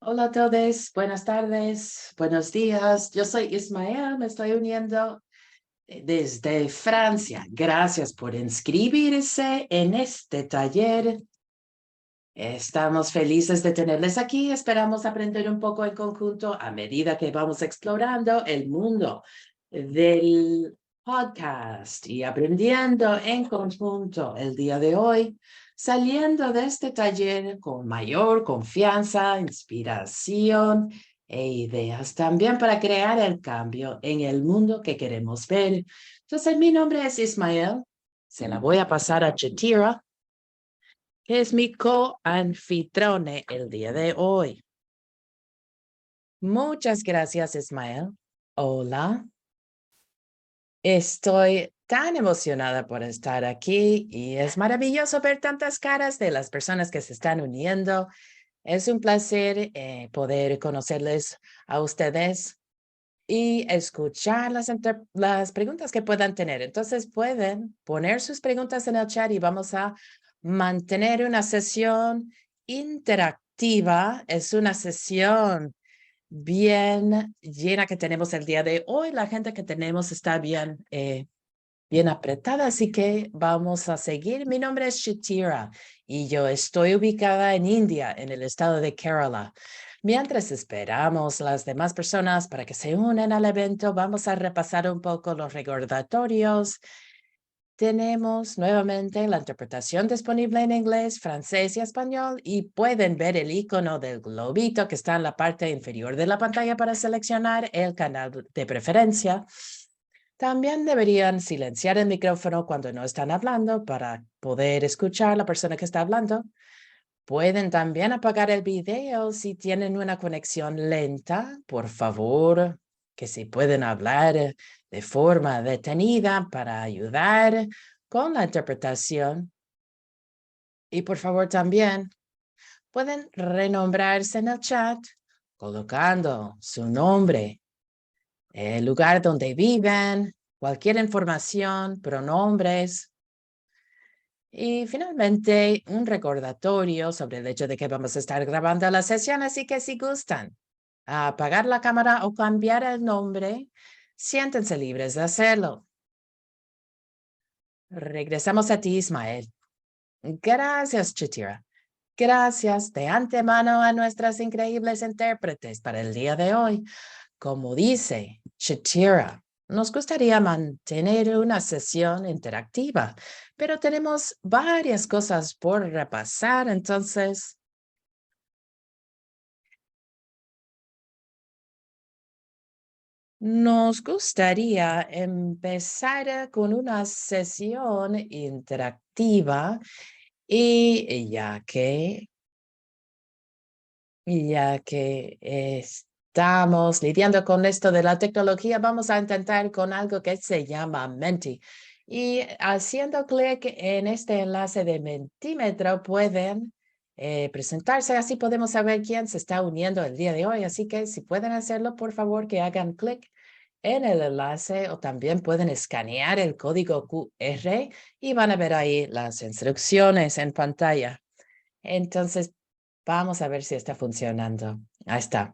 Hola a todos, buenas tardes, buenos días. Yo soy Ismael, me estoy uniendo desde Francia. Gracias por inscribirse en este taller. Estamos felices de tenerles aquí. Esperamos aprender un poco en conjunto a medida que vamos explorando el mundo del podcast y aprendiendo en conjunto el día de hoy, saliendo de este taller con mayor confianza, inspiración e ideas también para crear el cambio en el mundo que queremos ver. Entonces, mi nombre es Ismael. Se la voy a pasar a Chetira, que es mi coanfitrione el día de hoy. Muchas gracias, Ismael. Hola. Estoy tan emocionada por estar aquí y es maravilloso ver tantas caras de las personas que se están uniendo. Es un placer poder conocerles a ustedes y escuchar las preguntas que puedan tener. Entonces pueden poner sus preguntas en el chat y vamos a mantener una sesión interactiva. Es una sesión bien llena que tenemos el día de hoy. La gente que tenemos está bien apretada, así que vamos a seguir. Mi nombre es Shatira y yo estoy ubicada en India, en el estado de Kerala. Mientras esperamos las demás personas para que se unan al evento, vamos a repasar un poco los recordatorios. Tenemos nuevamente la interpretación disponible en inglés, francés y español y pueden ver el icono del globito que está en la parte inferior de la pantalla para seleccionar el canal de preferencia. También deberían silenciar el micrófono cuando no están hablando para poder escuchar a la persona que está hablando. Pueden también apagar el video si tienen una conexión lenta, por favor, que si pueden hablar de forma detenida para ayudar con la interpretación. Y por favor también pueden renombrarse en el chat colocando su nombre, el lugar donde viven, cualquier información, pronombres. Y finalmente, un recordatorio sobre el hecho de que vamos a estar grabando la sesión, así que si gustan apagar la cámara o cambiar el nombre, siéntense libres de hacerlo. Regresamos a ti, Ismael. Gracias, Chitira. Gracias de antemano a nuestras increíbles intérpretes para el día de hoy. Como dice Shatira, nos gustaría mantener una sesión interactiva, pero tenemos varias cosas por repasar, entonces nos gustaría empezar con una sesión interactiva y ya que estamos lidiando con esto de la tecnología, vamos a intentar con algo que se llama Menti. Y haciendo clic en este enlace de Mentímetro pueden presentarse, así podemos saber quién se está uniendo el día de hoy. Así que si pueden hacerlo, por favor, que hagan clic en el enlace o también pueden escanear el código QR y van a ver ahí las instrucciones en pantalla. Entonces, vamos a ver si está funcionando. Ahí está.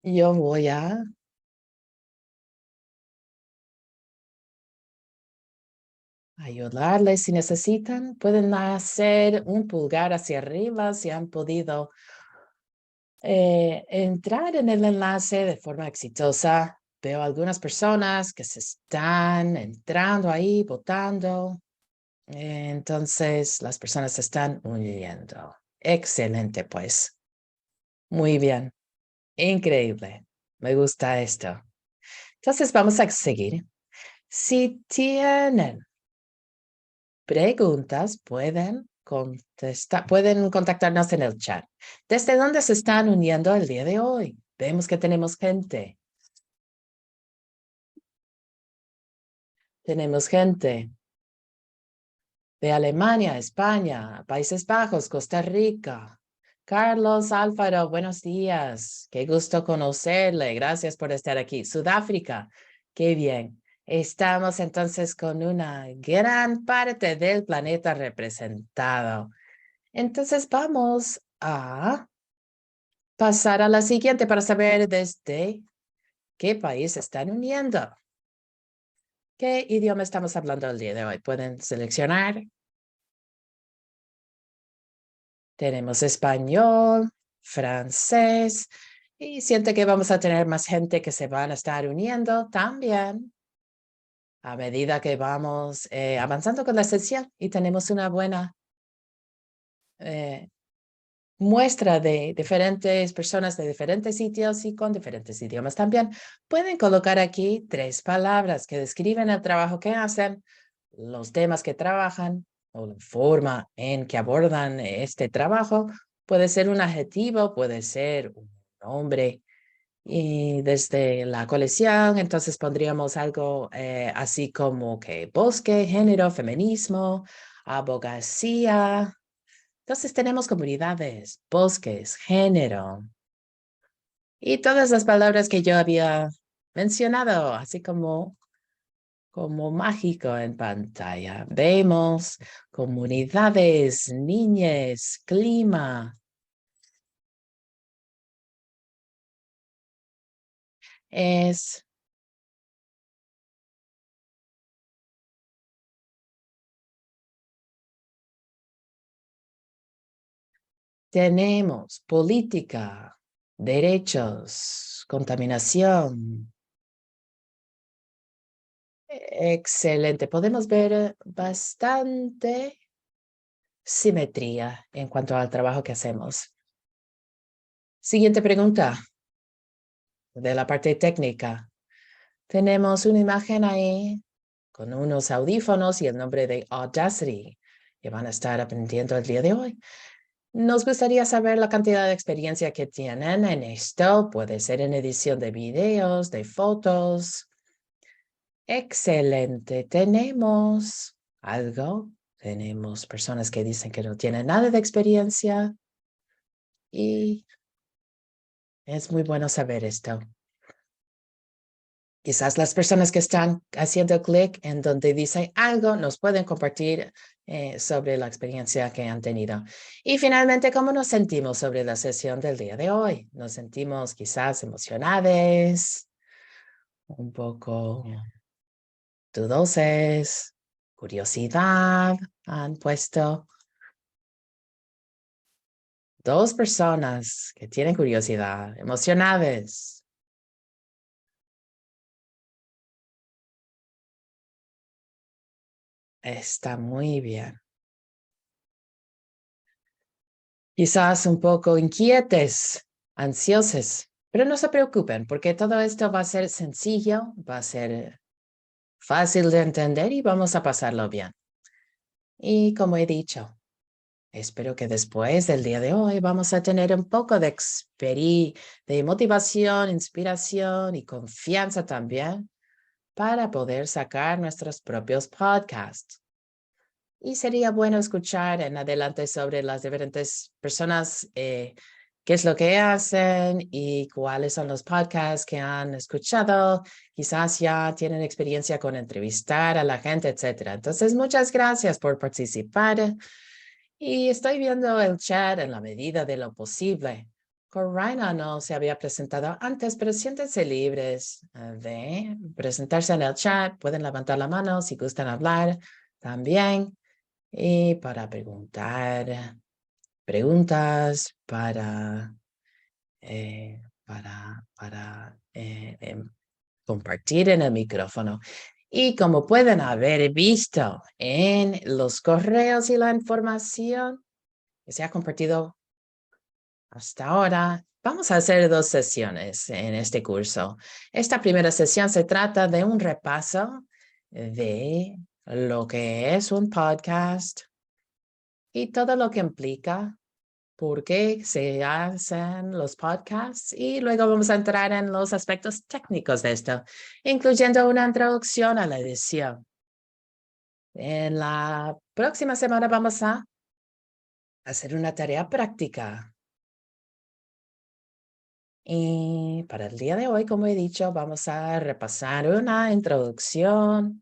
Yo voy a ayudarles si necesitan. Pueden hacer un pulgar hacia arriba si han podido entrar en el enlace de forma exitosa. Veo algunas personas que se están entrando ahí, votando. Entonces, las personas se están uniendo. Excelente, pues. Muy bien. Increíble. Me gusta esto. Entonces, vamos a seguir. Si tienen preguntas, pueden contactarnos en el chat. ¿Desde dónde se están uniendo el día de hoy? Vemos que tenemos gente. Tenemos gente de Alemania, España, Países Bajos, Costa Rica. Carlos Álvaro, buenos días. Qué gusto conocerle. Gracias por estar aquí. Sudáfrica, qué bien. Estamos entonces con una gran parte del planeta representado. Entonces vamos a pasar a la siguiente para saber desde qué país están uniendo. ¿Qué idioma estamos hablando el día de hoy? Pueden seleccionar. Tenemos español, francés, y siento que vamos a tener más gente que se van a estar uniendo también a medida que vamos avanzando con la sesión y tenemos una buena eh, muestra de diferentes personas de diferentes sitios y con diferentes idiomas también. Pueden colocar aquí 3 palabras que describen el trabajo que hacen, los temas que trabajan o la forma en que abordan este trabajo. Puede ser un adjetivo, puede ser un nombre. Y desde la colección, entonces pondríamos algo así como que bosque, género, feminismo, abogacía. Entonces tenemos comunidades, bosques, género y todas las palabras que yo había mencionado, así como mágico en pantalla. Vemos comunidades, niñez, clima. Es, tenemos política, derechos, contaminación. Excelente. Podemos ver bastante simetría en cuanto al trabajo que hacemos. Siguiente pregunta de la parte técnica. Tenemos una imagen ahí con unos audífonos y el nombre de Audacity que van a estar aprendiendo el día de hoy. Nos gustaría saber la cantidad de experiencia que tienen en esto. Puede ser en edición de videos, de fotos. Excelente. Tenemos algo. Tenemos personas que dicen que no tienen nada de experiencia y es muy bueno saber esto. Quizás las personas que están haciendo clic en donde dice algo nos pueden compartir sobre la experiencia que han tenido. Y finalmente, ¿cómo nos sentimos sobre la sesión del día de hoy? ¿Nos sentimos quizás emocionados, un poco dudosos, curiosidad? Han puesto 2 personas que tienen curiosidad, emocionadas. Está muy bien. Quizás un poco inquietes, ansiosos, pero no se preocupen porque todo esto va a ser sencillo, va a ser fácil de entender y vamos a pasarlo bien. Y como he dicho, espero que después del día de hoy vamos a tener un poco de motivación, inspiración y confianza también para poder sacar nuestros propios podcasts. Y sería bueno escuchar en adelante sobre las diferentes personas, qué es lo que hacen y cuáles son los podcasts que han escuchado. Quizás ya tienen experiencia con entrevistar a la gente, etcétera. Entonces, muchas gracias por participar. Y estoy viendo el chat en la medida de lo posible. Corina no se había presentado antes, pero siéntense libres de presentarse en el chat. Pueden levantar la mano si gustan hablar también. Y para preguntar, preguntas para compartir en el micrófono. Y como pueden haber visto en los correos y la información que se ha compartido hasta ahora, vamos a hacer 2 sesiones en este curso. Esta primera sesión se trata de un repaso de lo que es un podcast y todo lo que implica, por qué se hacen los podcasts y luego vamos a entrar en los aspectos técnicos de esto, incluyendo una introducción a la edición. En la próxima semana vamos a hacer una tarea práctica. Y para el día de hoy, como he dicho, vamos a repasar una introducción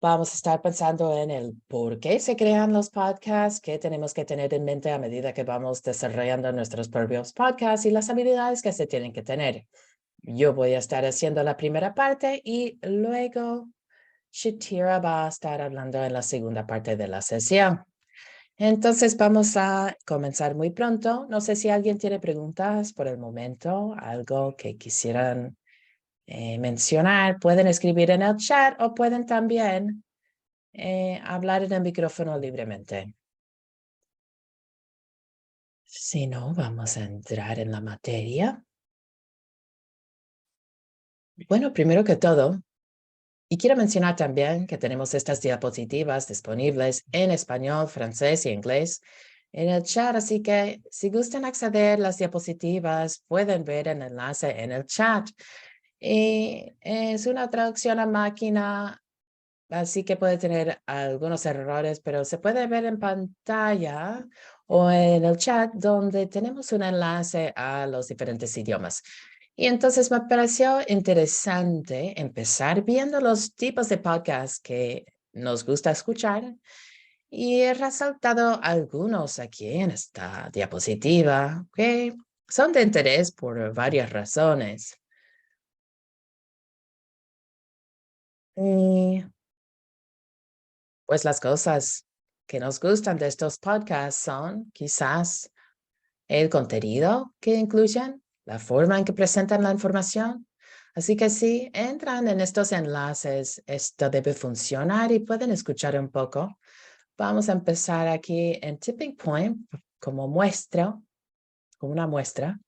Vamos a estar pensando en el por qué se crean los podcasts, qué tenemos que tener en mente a medida que vamos desarrollando nuestros propios podcasts y las habilidades que se tienen que tener. Yo voy a estar haciendo la primera parte y luego Shatira va a estar hablando en la segunda parte de la sesión. Entonces vamos a comenzar muy pronto. No sé si alguien tiene preguntas por el momento, algo que quisieran mencionar. Pueden escribir en el chat o pueden también hablar en el micrófono libremente. Si no, vamos a entrar en la materia. Bueno, primero que todo, y quiero mencionar también que tenemos estas diapositivas disponibles en español, francés y inglés en el chat, así que si gustan acceder a las diapositivas, pueden ver el enlace en el chat. Y es una traducción a máquina, así que puede tener algunos errores, pero se puede ver en pantalla o en el chat donde tenemos un enlace a los diferentes idiomas. Y entonces me pareció interesante empezar viendo los tipos de podcasts que nos gusta escuchar y he resaltado algunos aquí en esta diapositiva que son de interés por varias razones. Y pues las cosas que nos gustan de estos podcasts son quizás el contenido que incluyen, la forma en que presentan la información. Así que si entran en estos enlaces, esto debe funcionar y pueden escuchar un poco. Vamos a empezar aquí en Tipping Point como muestra, como una muestra.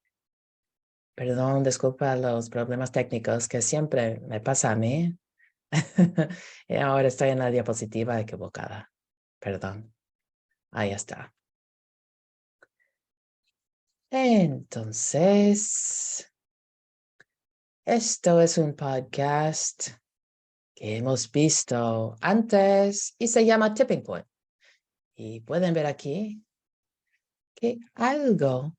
Perdón, disculpa los problemas técnicos que siempre me pasa a mí. Y ahora estoy en la diapositiva equivocada. Perdón. Ahí está. Entonces, esto es un podcast que hemos visto antes y se llama Tipping Point. Y pueden ver aquí que algo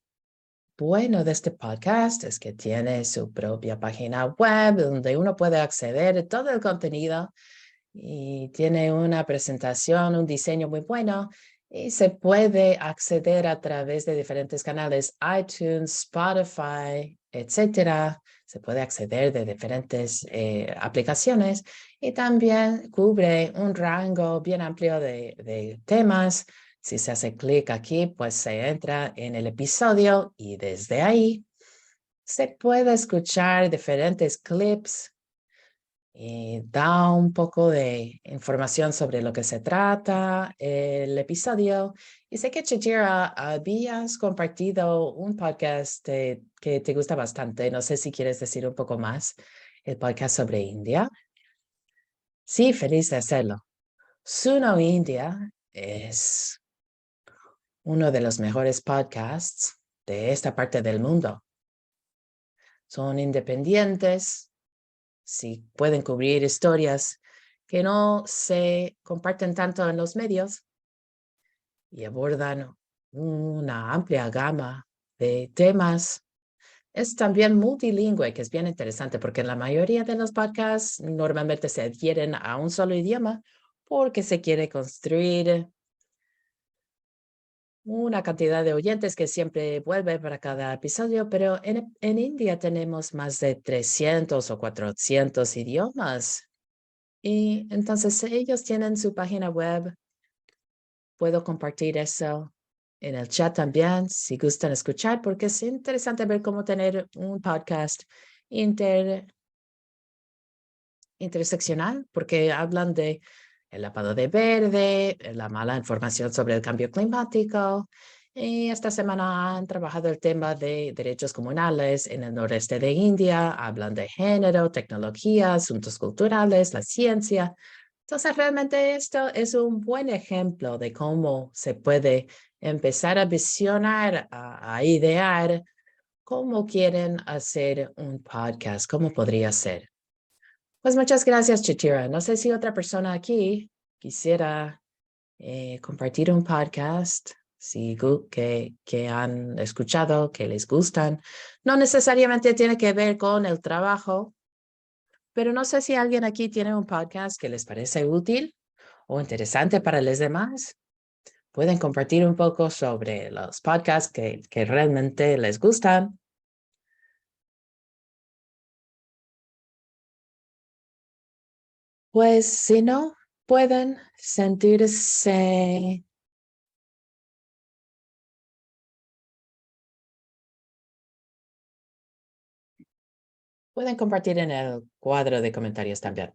bueno de este podcast es que tiene su propia página web donde uno puede acceder a todo el contenido y tiene una presentación, un diseño muy bueno y se puede acceder a través de diferentes canales, iTunes, Spotify, etcétera. Se puede acceder de diferentes aplicaciones y también cubre un rango bien amplio de temas. Si se hace clic aquí, pues se entra en el episodio y desde ahí se puede escuchar diferentes clips y da un poco de información sobre lo que se trata el episodio. Y sé que Chijira, habías compartido un podcast que te gusta bastante. No sé si quieres decir un poco más, el podcast sobre India. Sí, feliz de hacerlo. Suno India es uno de los mejores podcasts de esta parte del mundo. Son independientes, si pueden cubrir historias que no se comparten tanto en los medios y abordan una amplia gama de temas. Es también multilingüe, que es bien interesante porque la mayoría de los podcasts normalmente se adhieren a un solo idioma porque se quiere construir una cantidad de oyentes que siempre vuelve para cada episodio, pero en India tenemos más de 300 o 400 idiomas. Y entonces ellos tienen su página web. Puedo compartir eso en el chat también, si gustan escuchar, porque es interesante ver cómo tener un podcast interseccional, porque hablan de el lavado de verde, la mala información sobre el cambio climático. Y esta semana han trabajado el tema de derechos comunales en el noreste de India. Hablan de género, tecnología, asuntos culturales, la ciencia. Entonces, realmente esto es un buen ejemplo de cómo se puede empezar a visionar, a idear cómo quieren hacer un podcast, cómo podría ser. Pues muchas gracias, Chitira. No sé si otra persona aquí quisiera compartir un podcast que han escuchado, que les gustan. No necesariamente tiene que ver con el trabajo, pero no sé si alguien aquí tiene un podcast que les parece útil o interesante para los demás. Pueden compartir un poco sobre los podcasts que realmente les gustan. Pues si no pueden sentirse, pueden compartir en el cuadro de comentarios también.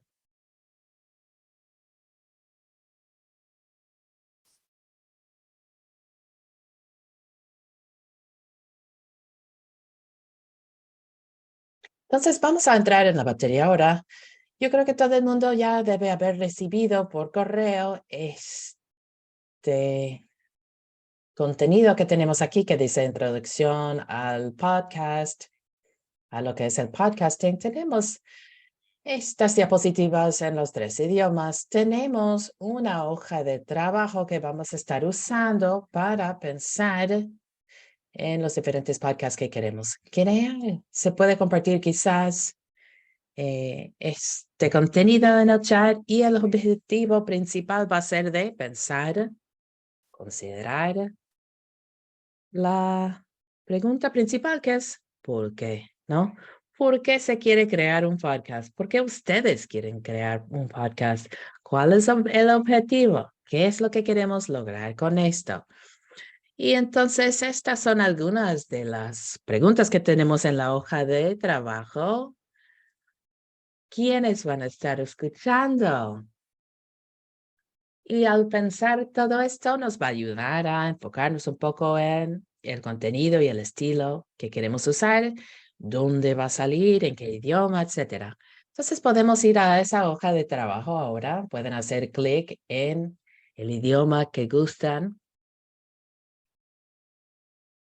Entonces vamos a entrar en la batería ahora. Yo creo que todo el mundo ya debe haber recibido por correo este contenido que tenemos aquí que dice introducción al podcast, a lo que es el podcasting. Tenemos estas diapositivas en los 3 idiomas. Tenemos una hoja de trabajo que vamos a estar usando para pensar en los diferentes podcasts que queremos crear. Se puede compartir quizás este contenido en el chat y el objetivo principal va a ser de pensar, considerar la pregunta principal que es ¿por qué? ¿No? ¿Por qué se quiere crear un podcast? ¿Por qué ustedes quieren crear un podcast? ¿Cuál es el objetivo? ¿Qué es lo que queremos lograr con esto? Y entonces estas son algunas de las preguntas que tenemos en la hoja de trabajo. ¿Quiénes van a estar escuchando? Y al pensar todo esto nos va a ayudar a enfocarnos un poco en el contenido y el estilo que queremos usar, dónde va a salir, en qué idioma, etcétera. Entonces podemos ir a esa hoja de trabajo ahora. Pueden hacer clic en el idioma que gustan.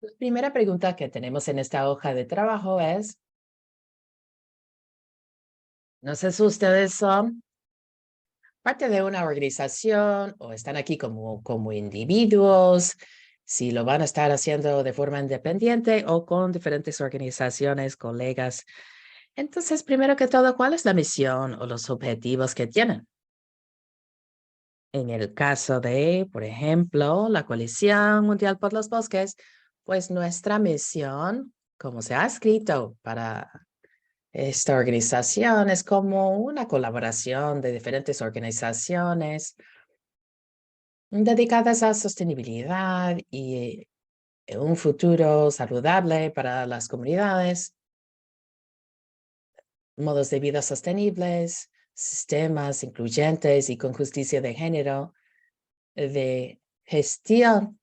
La primera pregunta que tenemos en esta hoja de trabajo es, no sé si ustedes son parte de una organización o están aquí como individuos, si lo van a estar haciendo de forma independiente o con diferentes organizaciones, colegas. Entonces, primero que todo, ¿cuál es la misión o los objetivos que tienen? En el caso de, por ejemplo, la Coalición Mundial por los Bosques, pues nuestra misión, como se ha escrito para esta organización, es como una colaboración de diferentes organizaciones dedicadas a sostenibilidad y un futuro saludable para las comunidades, modos de vida sostenibles, sistemas incluyentes y con justicia de género, de gestión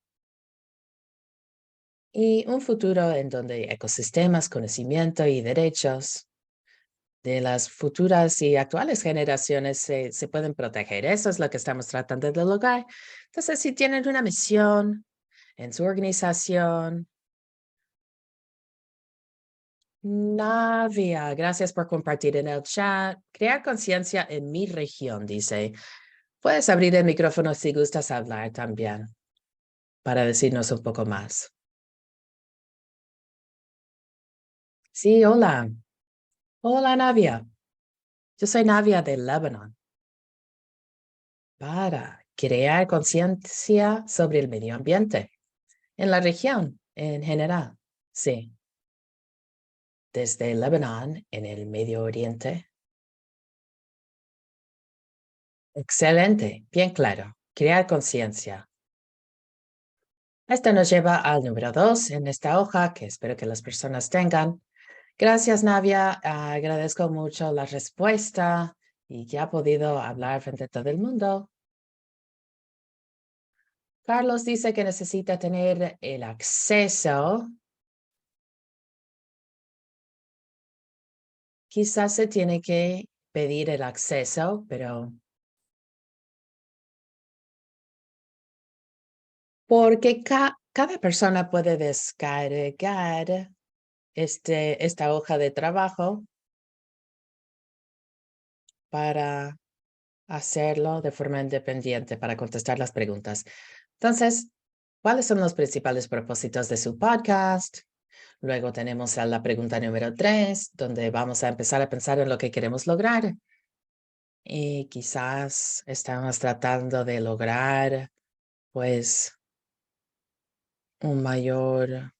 y un futuro en donde ecosistemas, conocimiento y derechos de las futuras y actuales generaciones se pueden proteger. Eso es lo que estamos tratando de lograr. Entonces, si tienen una misión en su organización, Navia, gracias por compartir en el chat. Crear conciencia en mi región, dice. Puedes abrir el micrófono si gustas hablar también para decirnos un poco más. Sí, hola. Hola, Navia. Yo soy Navia de Lebanon. Para crear conciencia sobre el medio ambiente en la región en general. Sí, desde Lebanon en el Medio Oriente. Excelente, bien claro. Crear conciencia. Esto nos lleva al número 2 en esta hoja que espero que las personas tengan. Gracias, Navia. Agradezco mucho la respuesta y que ha podido hablar frente a todo el mundo. Carlos dice que necesita tener el acceso. Quizás se tiene que pedir el acceso, pero porque cada persona puede descargar esta hoja de trabajo para hacerlo de forma independiente, para contestar las preguntas. Entonces, ¿cuáles son los principales propósitos de su podcast? Luego tenemos a la pregunta número 3, donde vamos a empezar a pensar en lo que queremos lograr. Y quizás estamos tratando de lograr, pues, un mayor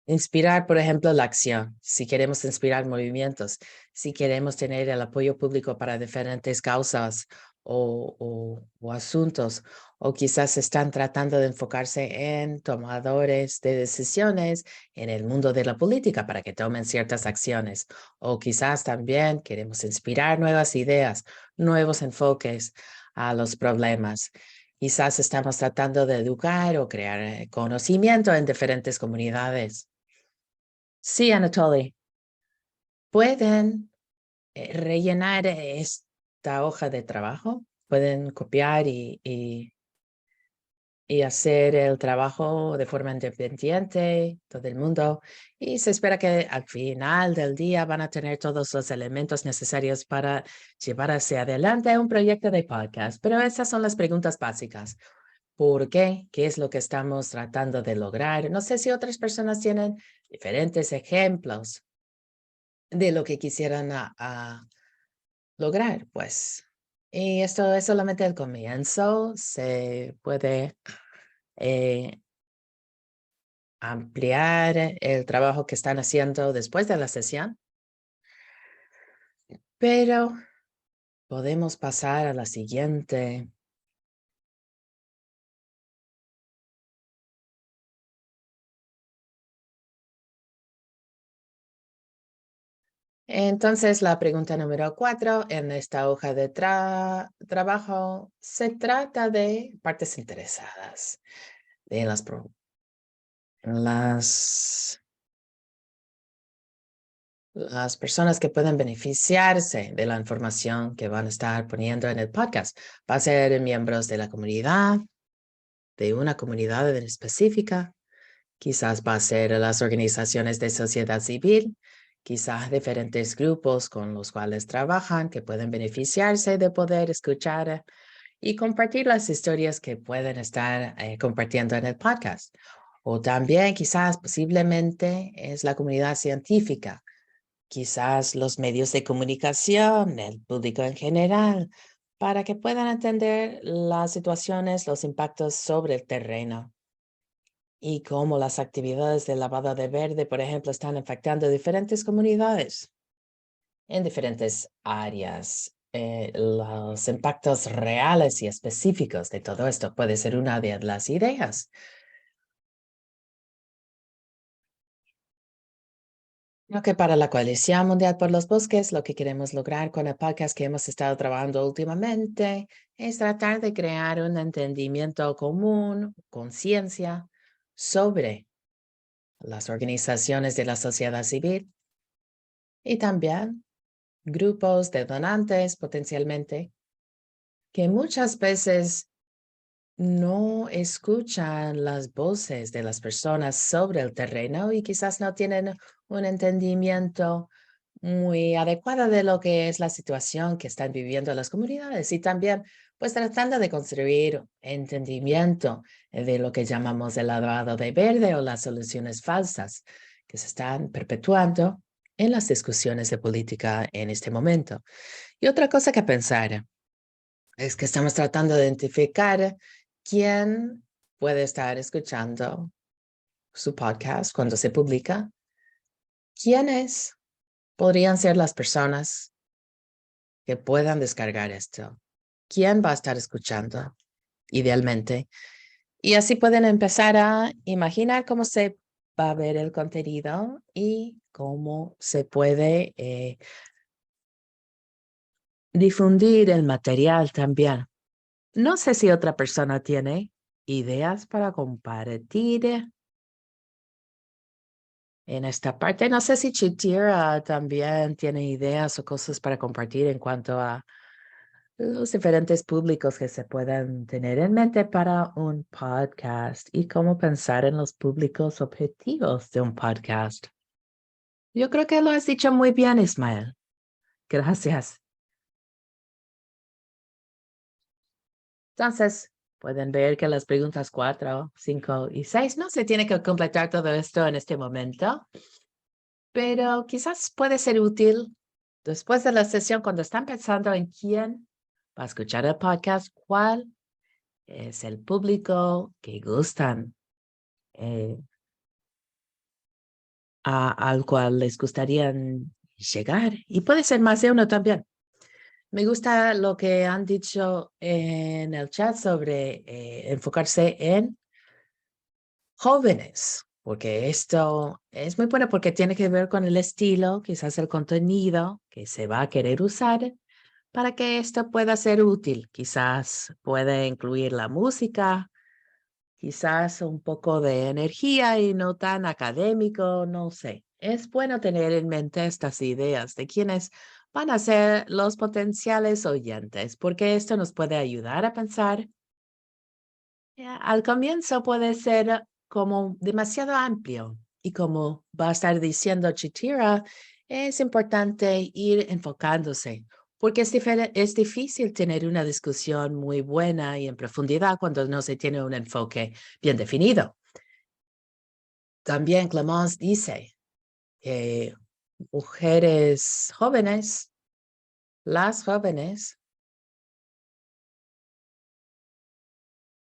inspirar, por ejemplo, la acción. Si queremos inspirar movimientos, si queremos tener el apoyo público para diferentes causas o asuntos, o quizás están tratando de enfocarse en tomadores de decisiones en el mundo de la política para que tomen ciertas acciones. O quizás también queremos inspirar nuevas ideas, nuevos enfoques a los problemas. Quizás estamos tratando de educar o crear conocimiento en diferentes comunidades. Sí, Anatoly, pueden rellenar esta hoja de trabajo, pueden copiar y hacer el trabajo de forma independiente, todo el mundo, y se espera que al final del día van a tener todos los elementos necesarios para llevar hacia adelante un proyecto de podcast. Pero esas son las preguntas básicas. ¿Por qué? ¿Qué es lo que estamos tratando de lograr? No sé si otras personas tienen diferentes ejemplos de lo que quisieran lograr, pues. Y esto es solamente el comienzo. Se puede eh, ampliar el trabajo que están haciendo después de la sesión, pero podemos pasar a la siguiente. Entonces, la pregunta número 4 en esta hoja de trabajo se trata de partes interesadas, de las personas que pueden beneficiarse de la información que van a estar poniendo en el podcast. Va a ser miembros de la comunidad, de una comunidad en específica. Quizás va a ser las organizaciones de sociedad civil, quizás diferentes grupos con los cuales trabajan que pueden beneficiarse de poder escuchar y compartir las historias que pueden estar compartiendo en el podcast. O también quizás posiblemente es la comunidad científica, quizás los medios de comunicación, el público en general, para que puedan entender las situaciones, los impactos sobre el terreno y cómo las actividades de lavado de verde, por ejemplo, están afectando diferentes comunidades en diferentes áreas. Los impactos reales y específicos de todo esto puede ser una de las ideas. Creo que para la Coalición Mundial por los Bosques, lo que queremos lograr con el podcast que hemos estado trabajando últimamente es tratar de crear un entendimiento común, conciencia sobre las organizaciones de la sociedad civil y también grupos de donantes potencialmente que muchas veces no escuchan las voces de las personas sobre el terreno y quizás no tienen un entendimiento muy adecuado de lo que es la situación que están viviendo las comunidades y también pues tratando de construir entendimiento de lo que llamamos el lavado de verde o las soluciones falsas que se están perpetuando en las discusiones de política en este momento. Y otra cosa que pensar es que estamos tratando de identificar quién puede estar escuchando su podcast cuando se publica, quiénes podrían ser las personas que puedan descargar esto, quién va a estar escuchando idealmente. Y así pueden empezar a imaginar cómo se va a ver el contenido y cómo se puede difundir el material también. No sé si otra persona tiene ideas para compartir en esta parte. No sé si Chitira también tiene ideas o cosas para compartir en cuanto a los diferentes públicos que se puedan tener en mente para un podcast y cómo pensar en los públicos objetivos de un podcast. Yo creo que lo has dicho muy bien, Ismael. Gracias. Entonces, Pueden ver que las preguntas 4, 5 y 6 no se tiene que completar todo esto en este momento, pero quizás puede ser útil después de la sesión cuando están pensando en quién va a escuchar el podcast, cuál es el público que gustan, eh, al cual les gustaría llegar. Y puede ser más de uno también. Me gusta lo que han dicho en el chat sobre enfocarse en jóvenes, porque esto es muy bueno porque tiene que ver con el estilo, quizás el contenido que se va a querer usar para que esto pueda ser útil. Quizás puede incluir la música, quizás un poco de energía y no tan académico, no sé. Es bueno tener en mente estas ideas de quiénes van a ser los potenciales oyentes, porque esto nos puede ayudar a pensar. Al comienzo puede ser como demasiado amplio y como va a estar diciendo Chitira, es importante ir enfocándose, porque es difícil tener una discusión muy buena y en profundidad cuando no se tiene un enfoque bien definido. También Clemence dice que mujeres jóvenes, las jóvenes,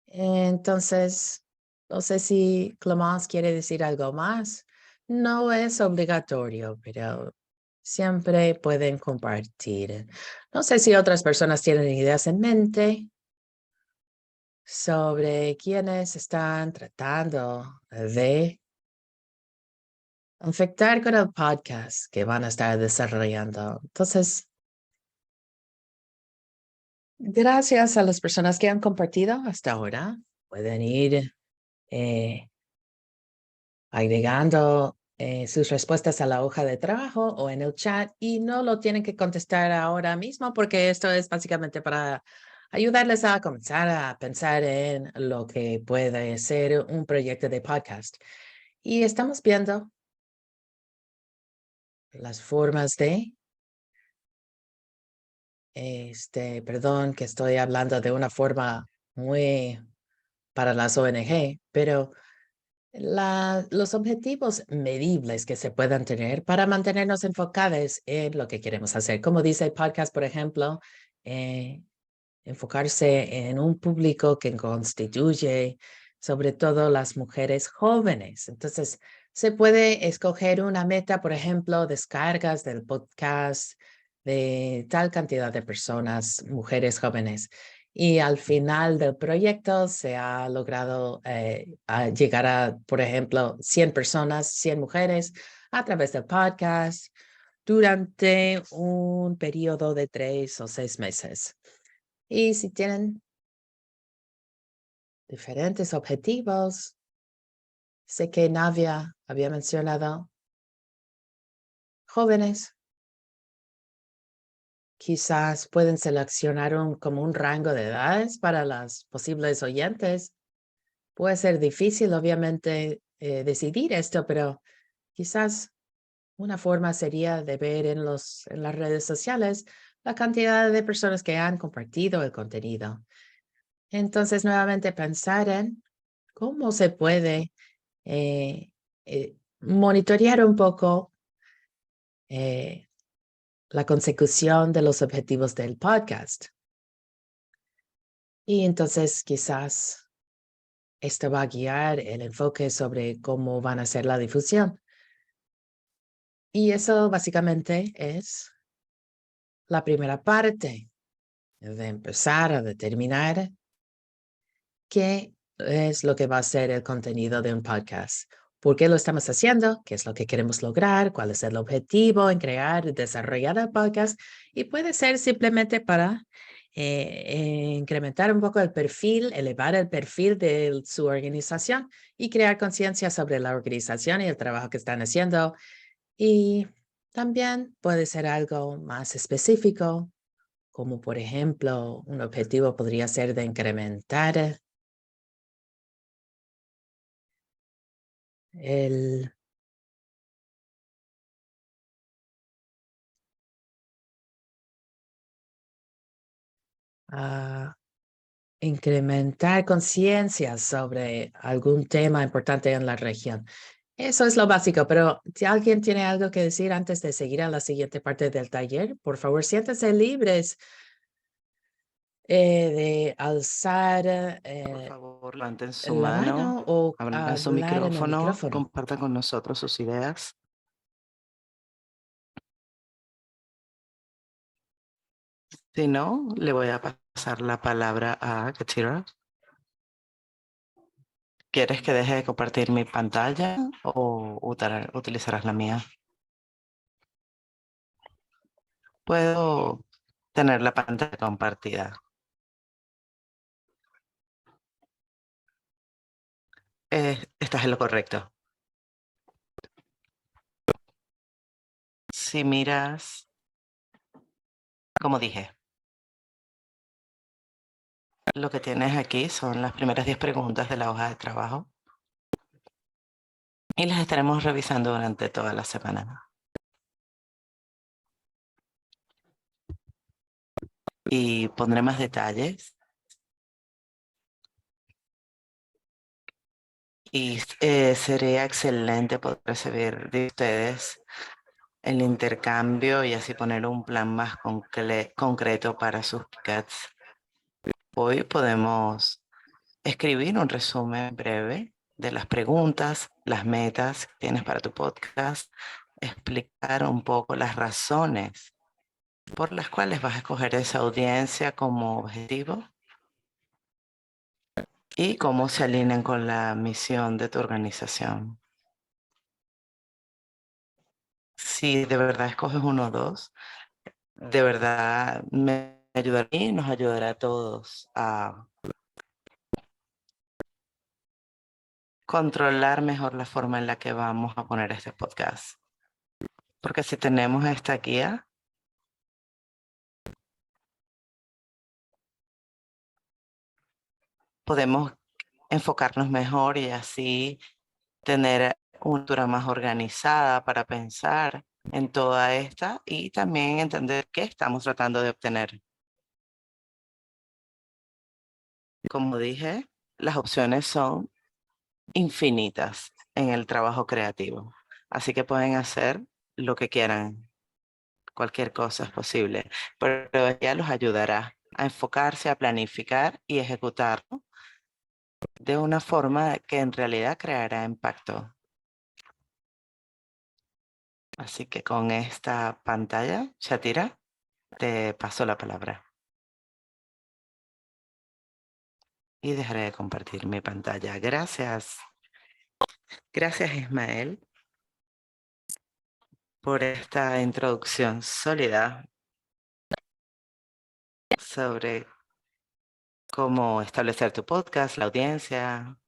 entonces, no sé si Clemence quiere decir algo más. No es obligatorio, pero siempre pueden compartir. No sé si otras personas tienen ideas en mente sobre quiénes están tratando de afectar con el podcast que van a estar desarrollando. Entonces, gracias a las personas que han compartido hasta ahora. Pueden ir eh, agregando sus respuestas a la hoja de trabajo o en el chat y no lo tienen que contestar ahora mismo porque esto es básicamente para ayudarles a comenzar a pensar en lo que puede ser un proyecto de podcast. Y estamos viendo las formas de, perdón que estoy hablando de una forma muy para las ONG, pero los objetivos medibles que se puedan tener para mantenernos enfocados en lo que queremos hacer. Como dice el podcast, por ejemplo, enfocarse en un público que constituye sobre todo las mujeres jóvenes. Entonces, se puede escoger una meta, por ejemplo, descargas del podcast de tal cantidad de personas, mujeres jóvenes. Y al final del proyecto se ha logrado llegar a, por ejemplo, 100 personas, 100 mujeres a través del podcast durante un periodo de 3 o 6 meses. Y si tienen diferentes objetivos, sé que Navia había mencionado jóvenes, quizás pueden seleccionar como un rango de edades para las posibles oyentes. Puede ser difícil, obviamente, decidir esto, pero quizás una forma sería de ver en las redes sociales la cantidad de personas que han compartido el contenido. Entonces, nuevamente pensar en cómo se puede monitorear un poco eh, la consecución de los objetivos del podcast. Y entonces quizás esto va a guiar el enfoque sobre cómo van a ser la difusión. Y eso básicamente es la primera parte de empezar a determinar qué es lo que va a ser el contenido de un podcast. ¿Por qué lo estamos haciendo? ¿Qué es lo que queremos lograr? ¿Cuál es el objetivo en crear y desarrollar el podcast? Y puede ser simplemente para incrementar un poco el perfil, elevar el perfil de su organización y crear conciencia sobre la organización y el trabajo que están haciendo. Y también puede ser algo más específico, como por ejemplo, un objetivo podría ser de incrementar el incrementar conciencia sobre algún tema importante en la región. Eso es lo básico, pero si alguien tiene algo que decir antes de seguir a la siguiente parte del taller, por favor, siéntanse libres de alzar Por favor, levanten su la mano, mano o abran su hablar en el micrófono, micrófono. compartan con nosotros sus ideas. Si no, le voy a pasar la palabra a Katira. ¿Quieres que deje de compartir mi pantalla o utilizarás la mía? Puedo tener la pantalla compartida. Estás en lo correcto. Si miras, como dije, lo que tienes aquí son las primeras 10 preguntas de la hoja de trabajo y las estaremos revisando durante toda la semana. Y pondré más detalles. Y sería excelente poder recibir de ustedes el intercambio y así poner un plan más concreto para sus podcasts. Hoy podemos escribir un resumen breve de las preguntas, las metas que tienes para tu podcast, explicar un poco las razones por las cuales vas a escoger esa audiencia como objetivo y cómo se alinean con la misión de tu organización. Si de verdad escoges uno o dos, de verdad me ayudará y nos ayudará a todos a controlar mejor la forma en la que vamos a poner este podcast. Porque si tenemos esta guía, podemos enfocarnos mejor y así tener una cultura más organizada para pensar en toda esta y también entender qué estamos tratando de obtener. Como dije, las opciones son infinitas en el trabajo creativo, así que pueden hacer lo que quieran, cualquier cosa es posible, pero ella los ayudará a enfocarse, a planificar y ejecutarlo de una forma que en realidad creará impacto. Así que con esta pantalla, Shatira, te paso la palabra. Y dejaré de compartir mi pantalla. Gracias. Gracias, Ismael, por esta introducción sólida sobre cómo establecer tu podcast, la audiencia.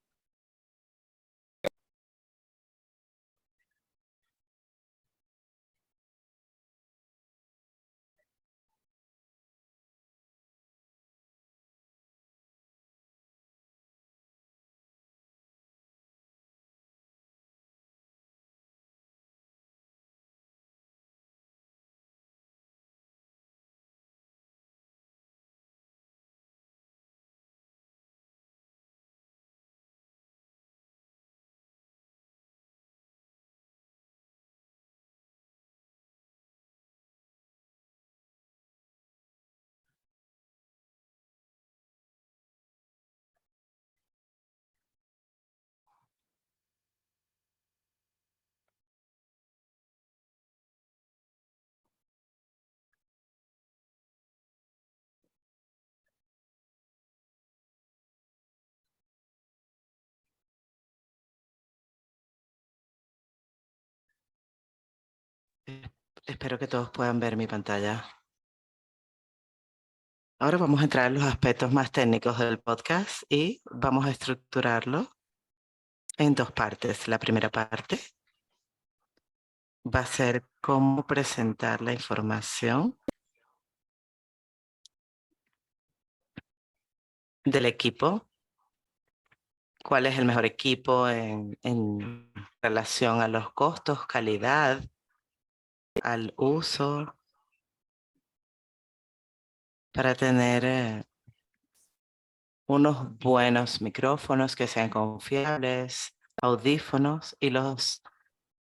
Espero que todos puedan ver mi pantalla. Ahora vamos a entrar en los aspectos más técnicos del podcast y vamos a estructurarlo en dos partes. La primera parte va a ser cómo presentar la información del equipo, cuál es el mejor equipo en relación a los costos, calidad, al uso, para tener unos buenos micrófonos que sean confiables, audífonos y los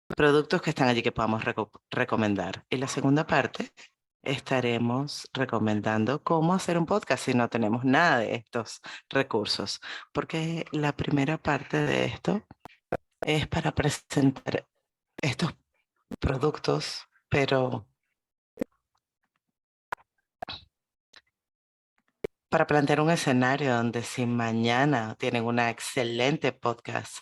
productos que están allí que podamos recomendar. Y la segunda parte, estaremos recomendando cómo hacer un podcast si no tenemos nada de estos recursos, porque la primera parte de esto es para presentar estos productos, pero para plantear un escenario donde si mañana tienen una excelente podcast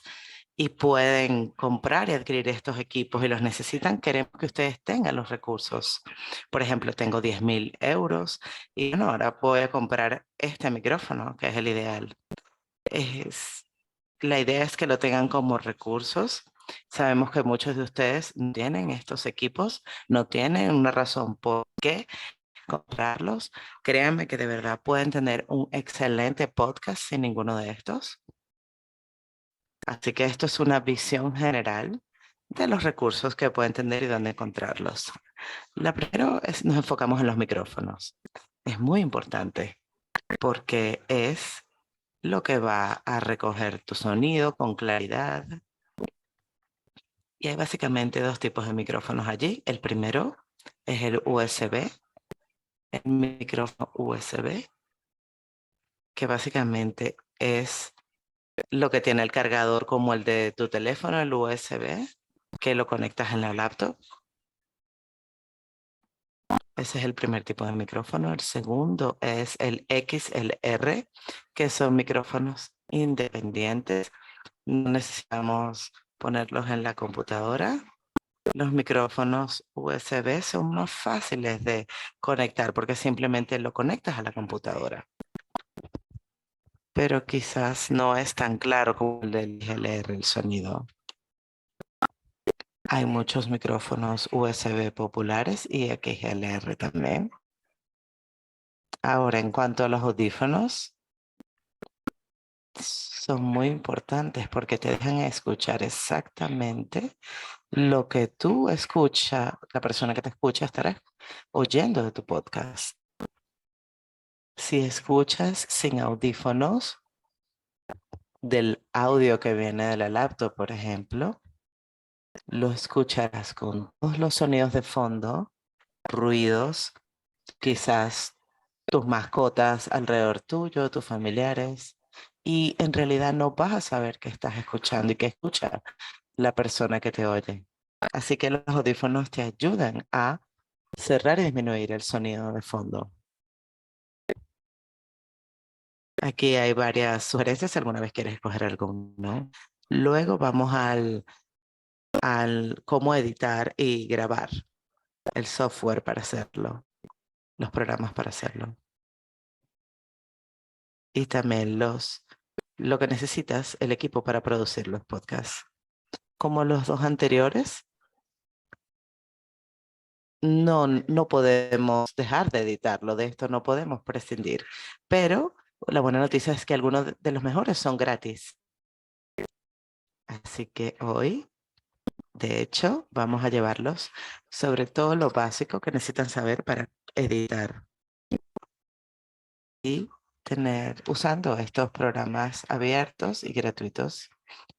y pueden comprar y adquirir estos equipos y los necesitan, queremos que ustedes tengan los recursos. Por ejemplo, tengo 10.000 euros y bueno, ahora voy a comprar este micrófono, que es el ideal. La idea es que lo tengan como recursos. Sabemos que muchos de ustedes no tienen estos equipos, no tienen una razón por qué comprarlos. Créanme que de verdad pueden tener un excelente podcast sin ninguno de estos. Así que esto es una visión general de los recursos que pueden tener y dónde encontrarlos. La primera es nos enfocamos en los micrófonos. Es muy importante porque es lo que va a recoger tu sonido con claridad. Y hay básicamente dos tipos de micrófonos allí. El primero es el USB, el micrófono USB, que básicamente es lo que tiene el cargador como el de tu teléfono, el USB, que lo conectas en la laptop. Ese es el primer tipo de micrófono. El segundo es el XLR, que son micrófonos independientes. No necesitamos ponerlos en la computadora. Los micrófonos USB son más fáciles de conectar porque simplemente lo conectas a la computadora. Pero quizás no es tan claro como el del XLR, el sonido. Hay muchos micrófonos USB populares y XLR también. Ahora, en cuanto a los audífonos, son muy importantes porque te dejan escuchar exactamente lo que tú escuchas, la persona que te escucha estará oyendo de tu podcast. Si escuchas sin audífonos del audio que viene de la laptop, por ejemplo, lo escucharás con todos los sonidos de fondo, ruidos, quizás tus mascotas alrededor tuyo, tus familiares, y en realidad no vas a saber qué estás escuchando y qué escucha la persona que te oye. Así que los audífonos te ayudan a cerrar y disminuir el sonido de fondo. Aquí hay varias sugerencias si alguna vez quieres escoger alguno. Luego vamos al cómo editar y grabar, el software para hacerlo, los programas para hacerlo. Y también lo que necesitas, el equipo para producir los podcasts. Como los dos anteriores, no podemos dejar de editarlo, de esto no podemos prescindir. Pero la buena noticia es que algunos de los mejores son gratis. Así que hoy, de hecho, vamos a llevarlos sobre todo lo básico que necesitan saber para editar y usando estos programas abiertos y gratuitos.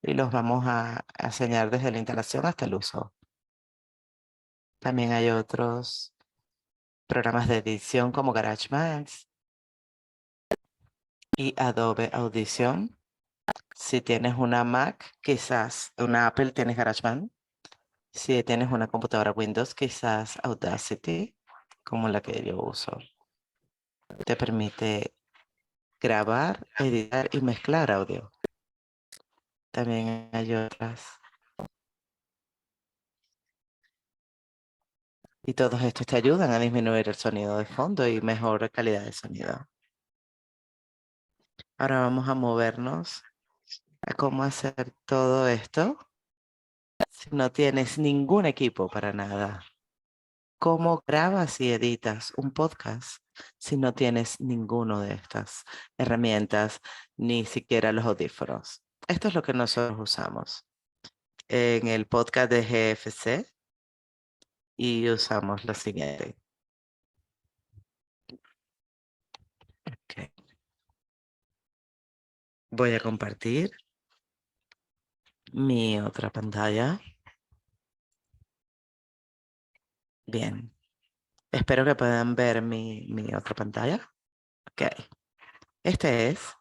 Y los vamos a enseñar desde la instalación hasta el uso. También hay otros programas de edición como GarageBand y Adobe Audition. Si tienes una Mac, quizás una Apple tienes GarageBand. Si tienes una computadora Windows, quizás Audacity, como la que yo uso. Te permite grabar, editar y mezclar audio. También hay otras. Y todos estos te ayudan a disminuir el sonido de fondo y mejor calidad de sonido. Ahora vamos a movernos a cómo hacer todo esto si no tienes ningún equipo para nada. ¿Cómo grabas y editas un podcast si no tienes ninguno de estas herramientas, ni siquiera los audífonos? Esto es lo que nosotros usamos en el podcast de GFC y usamos lo siguiente. Ok. Voy a compartir mi otra pantalla. Bien. Espero que puedan ver mi otra pantalla. Ok. Este es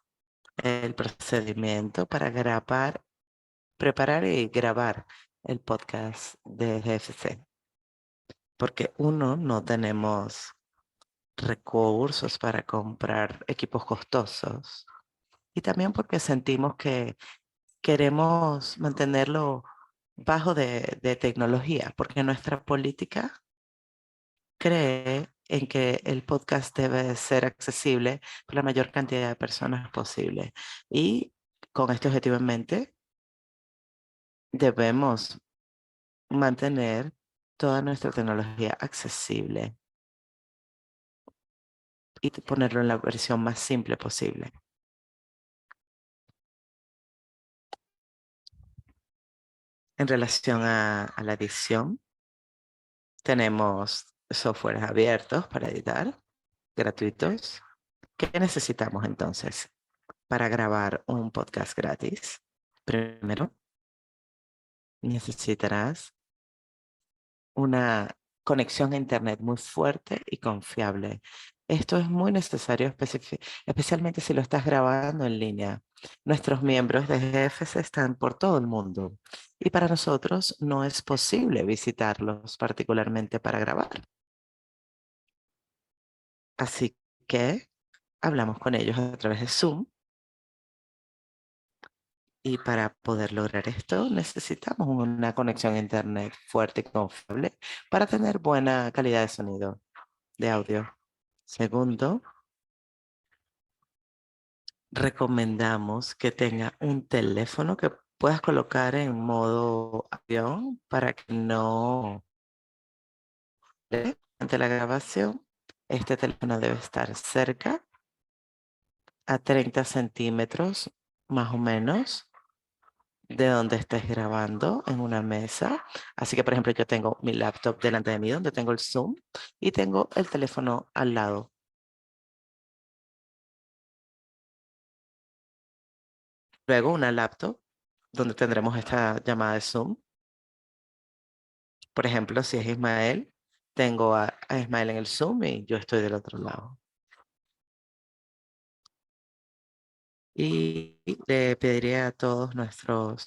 el procedimiento para grabar, preparar y grabar el podcast de GFC. Porque uno, no tenemos recursos para comprar equipos costosos. Y también porque sentimos que queremos mantenerlo bajo de tecnología, porque nuestra política cree en que el podcast debe ser accesible para la mayor cantidad de personas posible. Y con este objetivo en mente, debemos mantener toda nuestra tecnología accesible y ponerlo en la versión más simple posible. En relación a la edición, tenemos softwares abiertos para editar, gratuitos. ¿Qué necesitamos entonces para grabar un podcast gratis? Primero, necesitarás una conexión a Internet muy fuerte y confiable. Esto es muy necesario, especialmente si lo estás grabando en línea. Nuestros miembros de GFC están por todo el mundo y para nosotros no es posible visitarlos particularmente para grabar. Así que hablamos con ellos a través de Zoom y para poder lograr esto necesitamos una conexión a Internet fuerte y confiable para tener buena calidad de sonido, de audio. Segundo, recomendamos que tenga un teléfono que puedas colocar en modo avión para que no ante la grabación. Este teléfono debe estar cerca a 30 centímetros más o menos de donde estés grabando en una mesa. Así que, por ejemplo, yo tengo mi laptop delante de mí donde tengo el Zoom y tengo el teléfono al lado. Luego una laptop donde tendremos esta llamada de Zoom. Por ejemplo, si es Ismael, tengo a Ismael en el Zoom y yo estoy del otro lado. Y le pediría a todos nuestros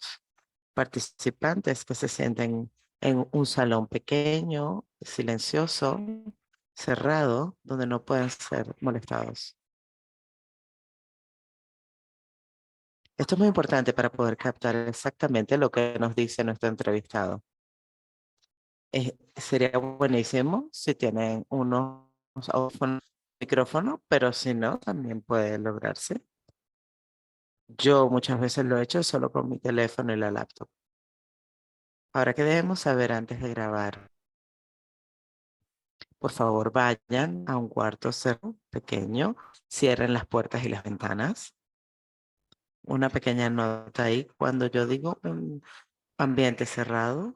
participantes que se sienten en un salón pequeño, silencioso, cerrado, donde no pueden ser molestados. Esto es muy importante para poder captar exactamente lo que nos dice nuestro entrevistado. Sería buenísimo si tienen unos audífonos, micrófono, pero si no, también puede lograrse. Yo muchas veces lo he hecho solo con mi teléfono y la laptop. Ahora, ¿qué debemos saber antes de grabar? Por favor, vayan a un cuarto cerrado, pequeño, cierren las puertas y las ventanas. Una pequeña nota ahí, cuando yo digo un ambiente cerrado,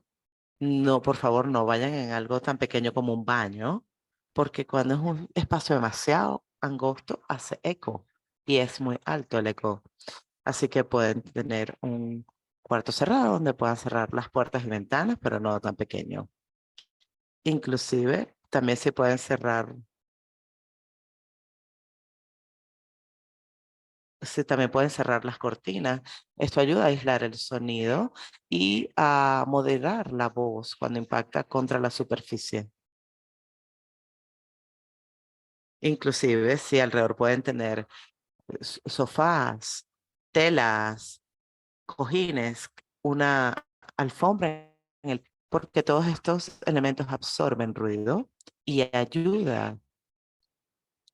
no, por favor, no vayan en algo tan pequeño como un baño, porque cuando es un espacio demasiado angosto, hace eco y es muy alto el eco. Así que pueden tener un cuarto cerrado donde puedan cerrar las puertas y ventanas, pero no tan pequeño. Inclusive, también se pueden cerrar, también pueden cerrar las cortinas. Esto ayuda a aislar el sonido y a moderar la voz cuando impacta contra la superficie. Inclusive, si alrededor pueden tener sofás, telas, cojines, una alfombra porque todos estos elementos absorben ruido y ayuda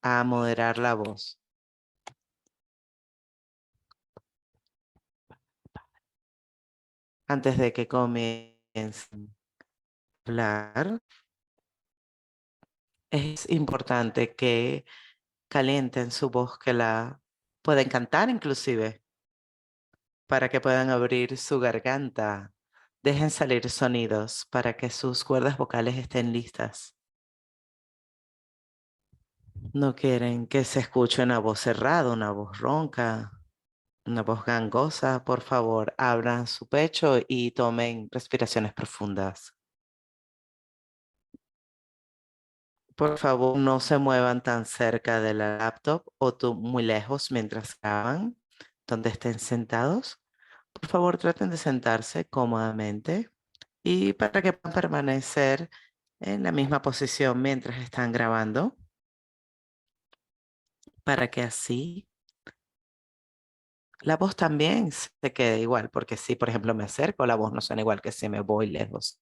a moderar la voz. Antes de que comiencen a hablar, es importante que calienten su voz, que la pueden cantar inclusive, para que puedan abrir su garganta. Dejen salir sonidos para que sus cuerdas vocales estén listas. No quieren que se escuche una voz cerrada, una voz ronca. una voz gangosa, por favor, abran su pecho y tomen respiraciones profundas. Por favor, no se muevan tan cerca de la laptop o muy lejos mientras graban, donde estén sentados. Por favor, traten de sentarse cómodamente y para que puedan permanecer en la misma posición mientras están grabando, para que así la voz también se quede igual, porque si, por ejemplo, me acerco, la voz no suena igual que si me voy lejos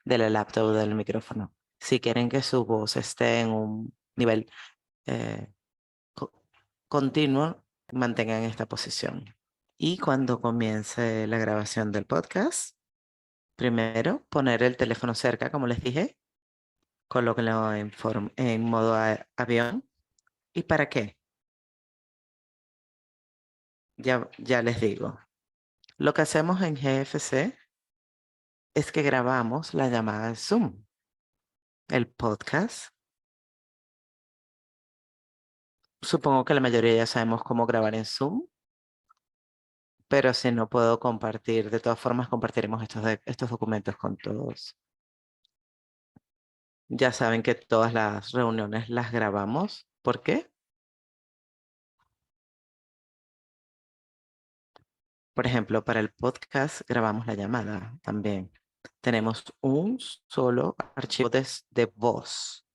de la laptop o del micrófono. Si quieren que su voz esté en un nivel eh, co- continuo, mantengan esta posición. Y cuando comience la grabación del podcast, primero poner el teléfono cerca, como les dije, colóquenlo en modo avión. ¿Y para qué? Ya les digo. Lo que hacemos en GFC es que grabamos la llamada de Zoom, el podcast. Supongo que la mayoría ya sabemos cómo grabar en Zoom, pero si no puedo compartir, de todas formas compartiremos estos documentos con todos. Ya saben que todas las reuniones las grabamos. ¿Por qué? Por ejemplo, para el podcast grabamos la llamada también. Tenemos un solo archivo de voz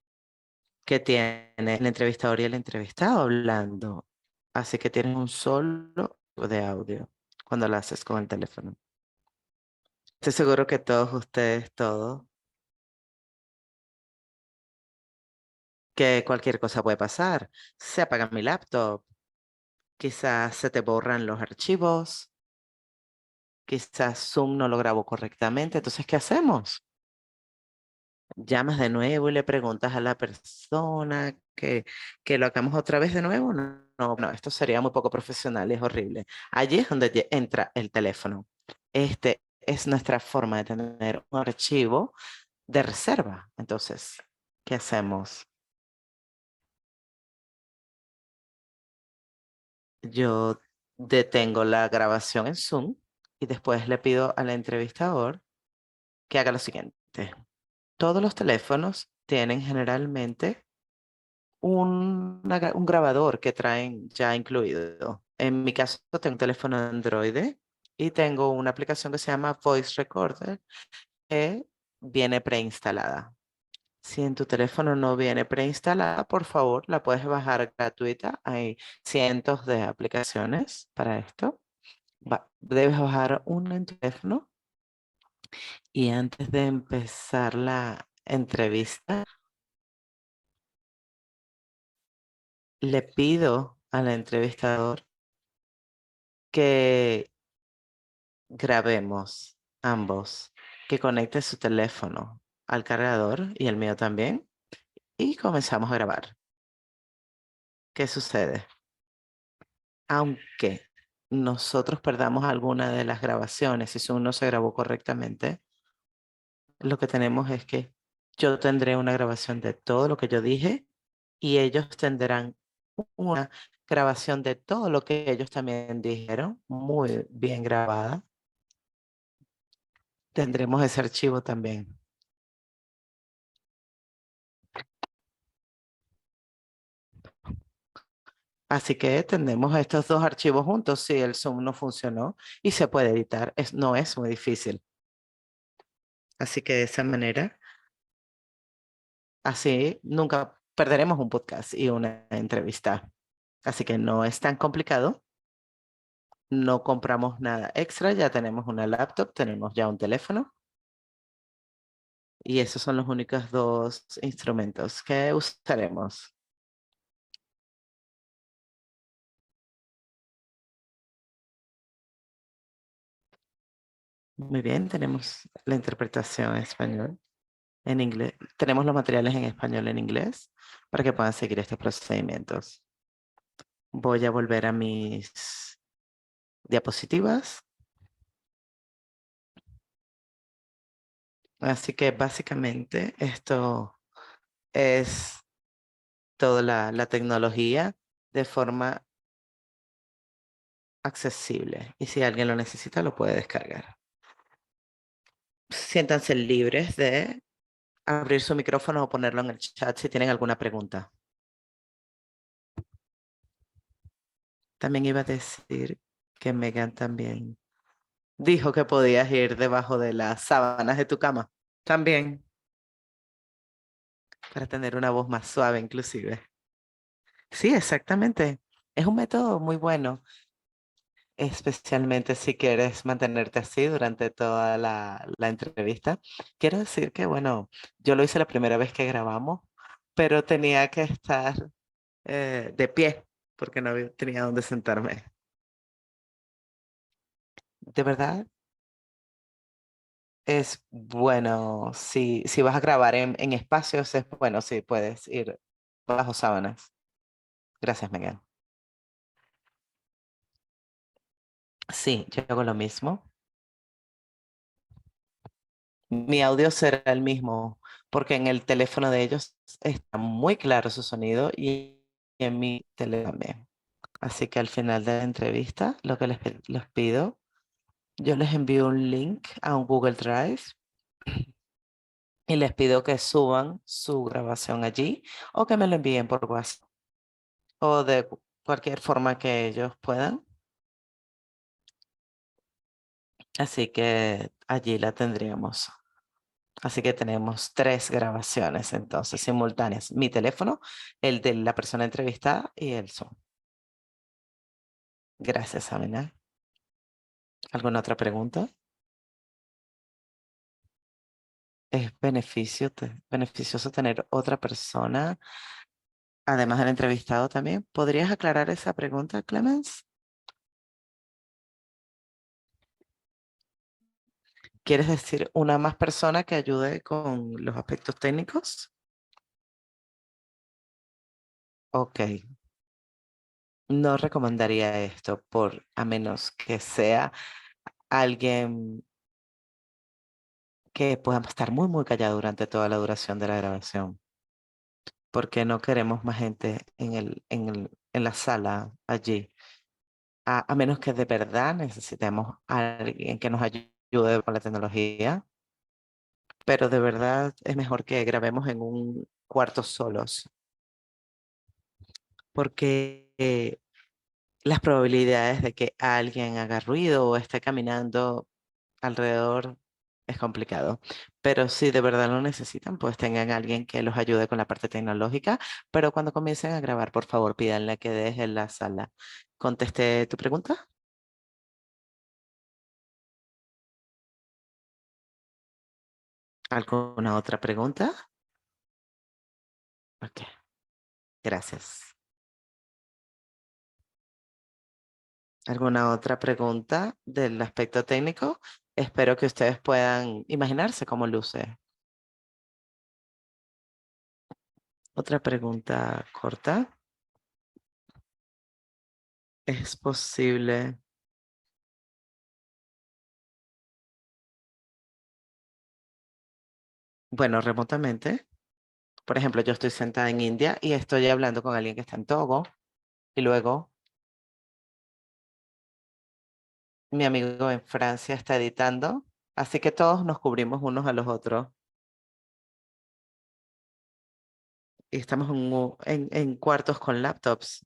que tiene el entrevistador y el entrevistado hablando. Así que tienen un solo de audio cuando lo haces con el teléfono. Estoy seguro que todos ustedes, todos, que cualquier cosa puede pasar. Se apaga mi laptop, quizás se te borran los archivos, quizás Zoom no lo grabó correctamente. Entonces, ¿qué hacemos? Llamas de nuevo y le preguntas a la persona que lo hagamos otra vez de nuevo. No, esto sería muy poco profesional y es horrible. Allí es donde entra el teléfono. Este es nuestra forma de tener un archivo de reserva. Entonces, ¿qué hacemos? Yo detengo la grabación en Zoom y después le pido al entrevistador que haga lo siguiente. Todos los teléfonos tienen generalmente un grabador que traen ya incluido. En mi caso, tengo un teléfono de Android y tengo una aplicación que se llama Voice Recorder que viene preinstalada. Si en tu teléfono no viene preinstalada, por favor, la puedes bajar gratuita. Hay cientos de aplicaciones para esto. Debes bajar una en tu teléfono y antes de empezar la entrevista, le pido al entrevistador que grabemos ambos, que conecte su teléfono al cargador y el mío también y comenzamos a grabar. ¿Qué sucede? Aunque nosotros perdamos alguna de las grabaciones, si Zoom no se grabó correctamente, lo que tenemos es que yo tendré una grabación de todo lo que yo dije y ellos tendrán una grabación de todo lo que ellos también dijeron, muy bien grabada. Tendremos ese archivo también. Así que tenemos estos dos archivos juntos si el Zoom no funcionó y se puede editar. No es muy difícil. Así que de esa manera, así nunca perderemos un podcast y una entrevista. Así que no es tan complicado. No compramos nada extra. Ya tenemos una laptop, tenemos ya un teléfono. Y esos son los únicos dos instrumentos que usaremos. Muy bien, tenemos la interpretación en español, en inglés. Tenemos los materiales en español, en inglés, para que puedan seguir estos procedimientos. Voy a volver a mis diapositivas. Así que básicamente esto es toda la tecnología de forma accesible y si alguien lo necesita lo puede descargar. Siéntanse libres de abrir su micrófono o ponerlo en el chat si tienen alguna pregunta. También iba a decir que Megan también dijo que podías ir debajo de las sábanas de tu cama. También. Para tener una voz más suave inclusive. Sí, exactamente. Es un método muy bueno, especialmente si quieres mantenerte así durante toda la entrevista. Quiero decir que, bueno, yo lo hice la primera vez que grabamos, pero tenía que estar de pie porque tenía dónde sentarme. De verdad, es bueno, si vas a grabar en espacios, es bueno, sí, puedes ir bajo sábanas. Gracias, Megan. Sí, yo hago lo mismo. Mi audio será el mismo, porque en el teléfono de ellos está muy claro su sonido y en mi teléfono también. Así que al final de la entrevista, lo que les pido, yo les envío un link a un Google Drive y les pido que suban su grabación allí o que me lo envíen por WhatsApp o de cualquier forma que ellos puedan. Así que allí la tendríamos. Así que tenemos 3 grabaciones entonces simultáneas. Mi teléfono, el de la persona entrevistada y el Zoom. Gracias, Amina. ¿Alguna otra pregunta? ¿Es beneficioso tener otra persona, además del entrevistado también? ¿Podrías aclarar esa pregunta, Clemens? ¿Quieres decir una más persona que ayude con los aspectos técnicos? Ok. No recomendaría esto a menos que sea alguien que podamos estar muy, muy callado durante toda la duración de la grabación, porque no queremos más gente en la sala allí, a menos que de verdad necesitemos a alguien que nos ayude con la tecnología, pero de verdad es mejor que grabemos en un cuarto solos, porque las probabilidades de que alguien haga ruido o esté caminando alrededor es complicado. Pero si de verdad lo necesitan, pues tengan a alguien que los ayude con la parte tecnológica. Pero cuando comiencen a grabar, por favor, pídanle que deje la sala. ¿Contesté tu pregunta? ¿Alguna otra pregunta? Ok, gracias. ¿Alguna otra pregunta del aspecto técnico? Espero que ustedes puedan imaginarse cómo luce. Otra pregunta corta. ¿Es posible? Bueno, remotamente. Por ejemplo, yo estoy sentada en India y estoy hablando con alguien que está en Togo y luego mi amigo en Francia está editando. Así que todos nos cubrimos unos a los otros y estamos en cuartos con laptops.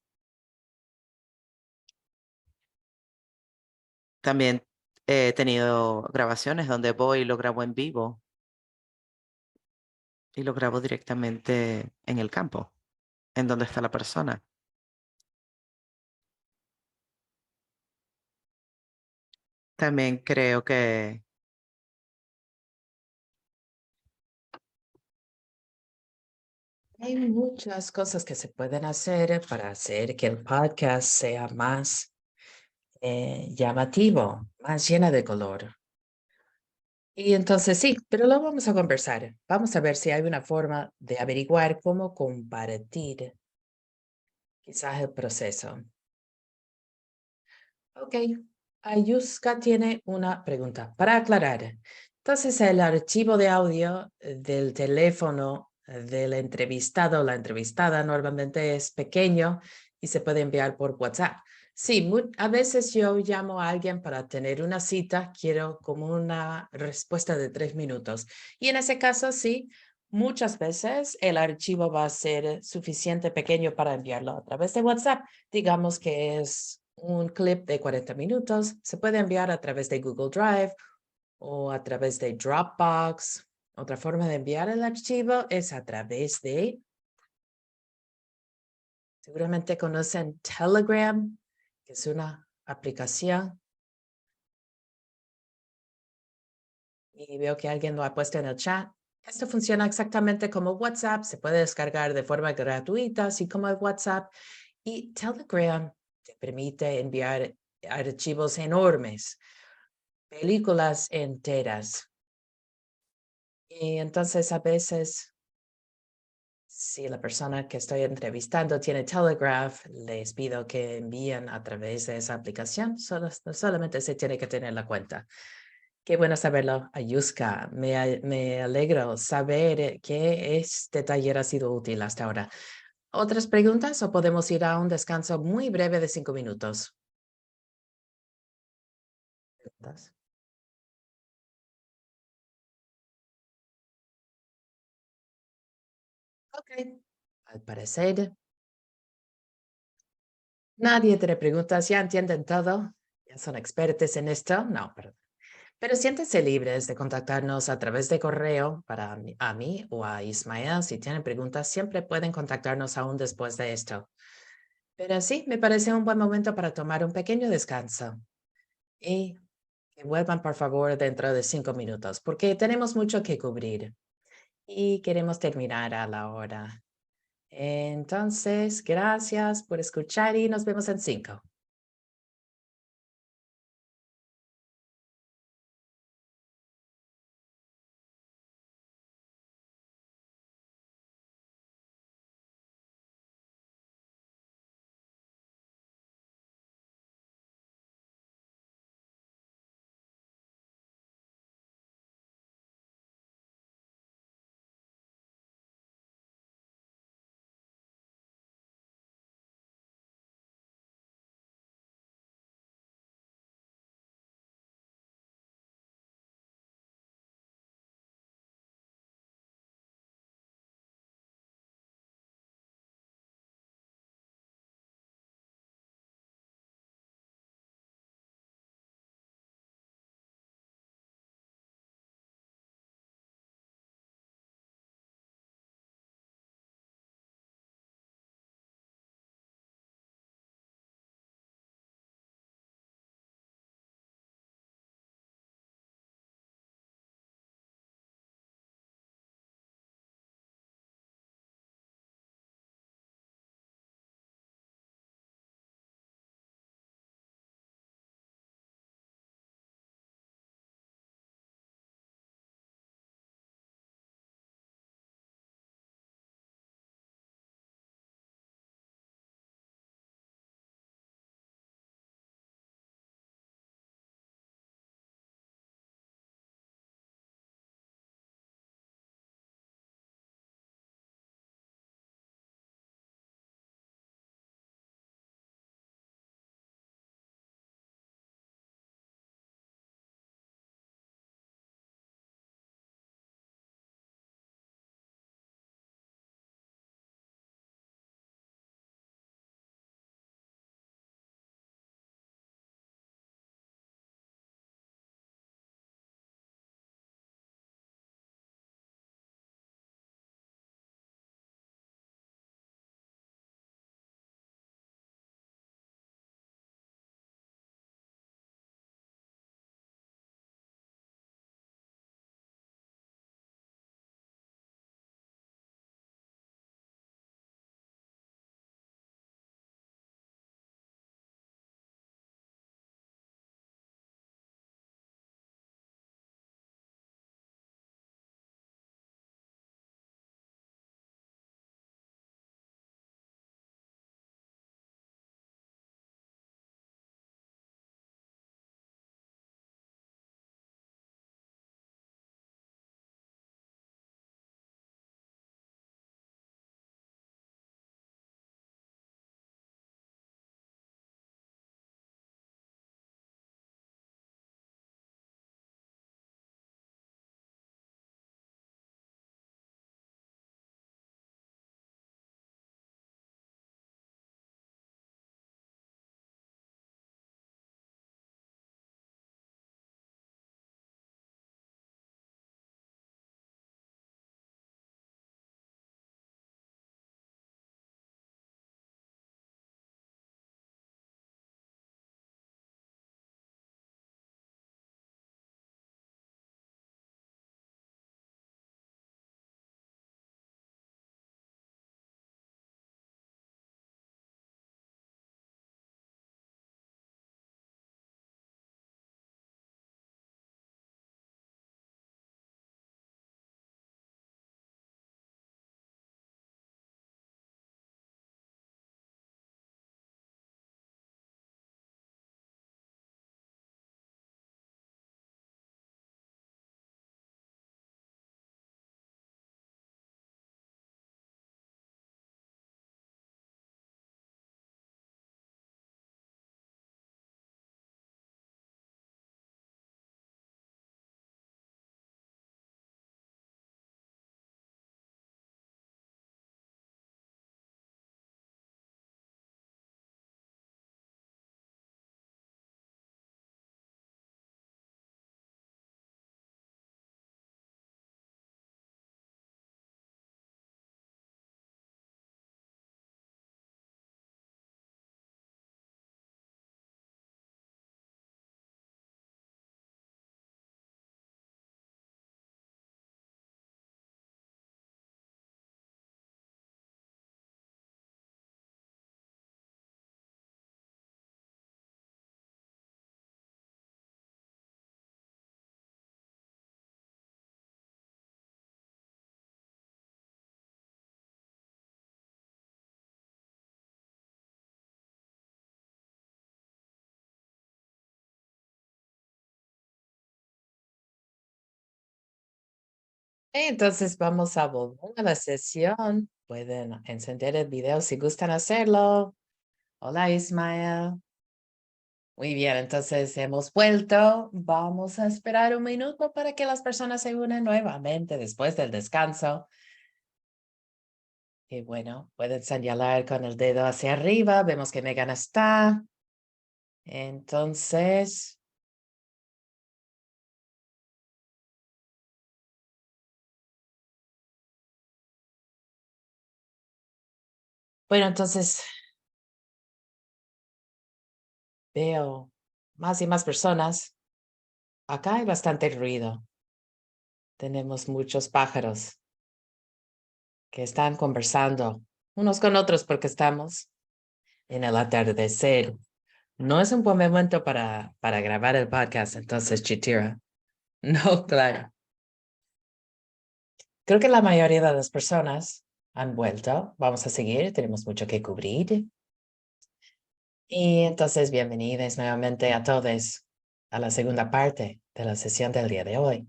También he tenido grabaciones donde voy y lo grabo en vivo y lo grabo directamente en el campo, en donde está la persona. También creo que Hay muchas cosas que se pueden hacer para hacer que el podcast sea más llamativo, más llena de color. Y entonces sí, pero lo vamos a conversar. Vamos a ver si hay una forma de averiguar cómo compartir quizás el proceso. Ok, Ayuska tiene una pregunta para aclarar. Entonces, el archivo de audio del teléfono del entrevistado o la entrevistada normalmente es pequeño y se puede enviar por WhatsApp. Sí, a veces yo llamo a alguien para tener una cita, quiero como una respuesta de 3 minutos. Y en ese caso, sí, muchas veces el archivo va a ser suficiente pequeño para enviarlo a través de WhatsApp. Digamos que es un clip de 40 minutos, se puede enviar a través de Google Drive o a través de Dropbox. Otra forma de enviar el archivo es a través de, seguramente conocen Telegram, que es una aplicación. Y veo que alguien lo ha puesto en el chat. Esto funciona exactamente como WhatsApp, se puede descargar de forma gratuita, así como el WhatsApp. Y Telegram te permite enviar archivos enormes, películas enteras. Y entonces a veces, si la persona que estoy entrevistando tiene Telegram, les pido que envíen a través de esa aplicación. Solamente se tiene que tener la cuenta. Qué bueno saberlo, Ayuska. Me alegro saber que este taller ha sido útil hasta ahora. ¿Otras preguntas o podemos ir a un descanso muy breve de 5 minutos? ¿Preguntas? Ok. Al parecer, nadie tiene preguntas. ¿Ya entienden todo? ¿Ya son expertos en esto? No, pero siéntense libres de contactarnos a través de correo para a mí o a Ismael. Si tienen preguntas, siempre pueden contactarnos aún después de esto. Pero sí, me parece un buen momento para tomar un pequeño descanso y que vuelvan, por favor, dentro de 5 minutos, porque tenemos mucho que cubrir y queremos terminar a la hora. Entonces, gracias por escuchar y nos vemos en 5. Entonces vamos a volver a la sesión. Pueden encender el video si gustan hacerlo. Hola, Ismael. Muy bien, entonces hemos vuelto. Vamos a esperar un minuto para que las personas se unan nuevamente después del descanso. Y bueno, pueden señalar con el dedo hacia arriba. Vemos que Megan está. Entonces, bueno, entonces veo más y más personas. Acá hay bastante ruido. Tenemos muchos pájaros que están conversando unos con otros porque estamos en el atardecer. No es un buen momento para grabar el podcast, entonces, Chitira. No, claro. Creo que la mayoría de las personas han vuelto. Vamos a seguir, tenemos mucho que cubrir. Y entonces, bienvenidos nuevamente a todos a la segunda parte de la sesión del día de hoy.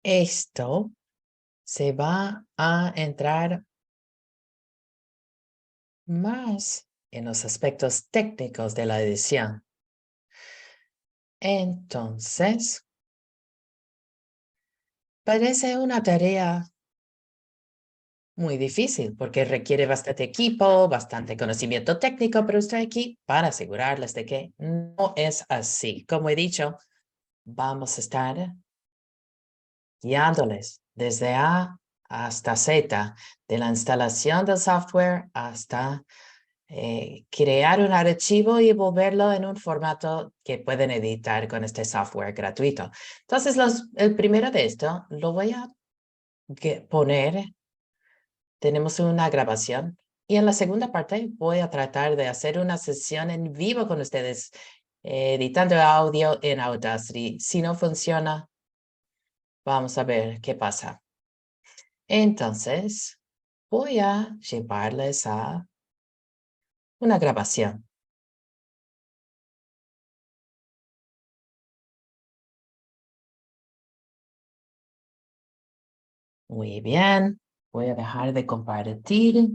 Esto se va a entrar más en los aspectos técnicos de la edición. Entonces, parece una tarea muy difícil porque requiere bastante equipo, bastante conocimiento técnico, pero estoy aquí para asegurarles de que no es así. Como he dicho, vamos a estar guiándoles desde A hasta Z, de la instalación del software hasta crear un archivo y volverlo en un formato que pueden editar con este software gratuito. Entonces, el primero de esto lo voy a poner. Tenemos una grabación y en la segunda parte voy a tratar de hacer una sesión en vivo con ustedes, editando audio en Audacity. Si no funciona, vamos a ver qué pasa. Entonces, voy a llevarles a una grabación. Muy bien, voy a dejar de compartir.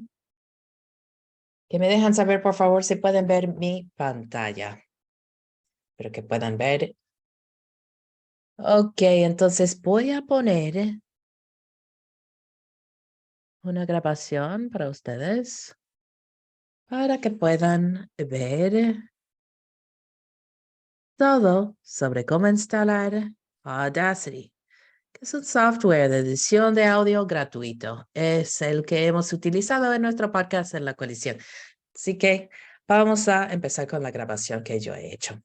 Que me dejan saber, por favor, si pueden ver mi pantalla. Pero que puedan ver. Ok, entonces voy a poner una grabación para ustedes para que puedan ver todo sobre cómo instalar Audacity, que es un software de edición de audio gratuito. Es el que hemos utilizado en nuestro podcast en la colisión. Así que vamos a empezar con la grabación que yo he hecho.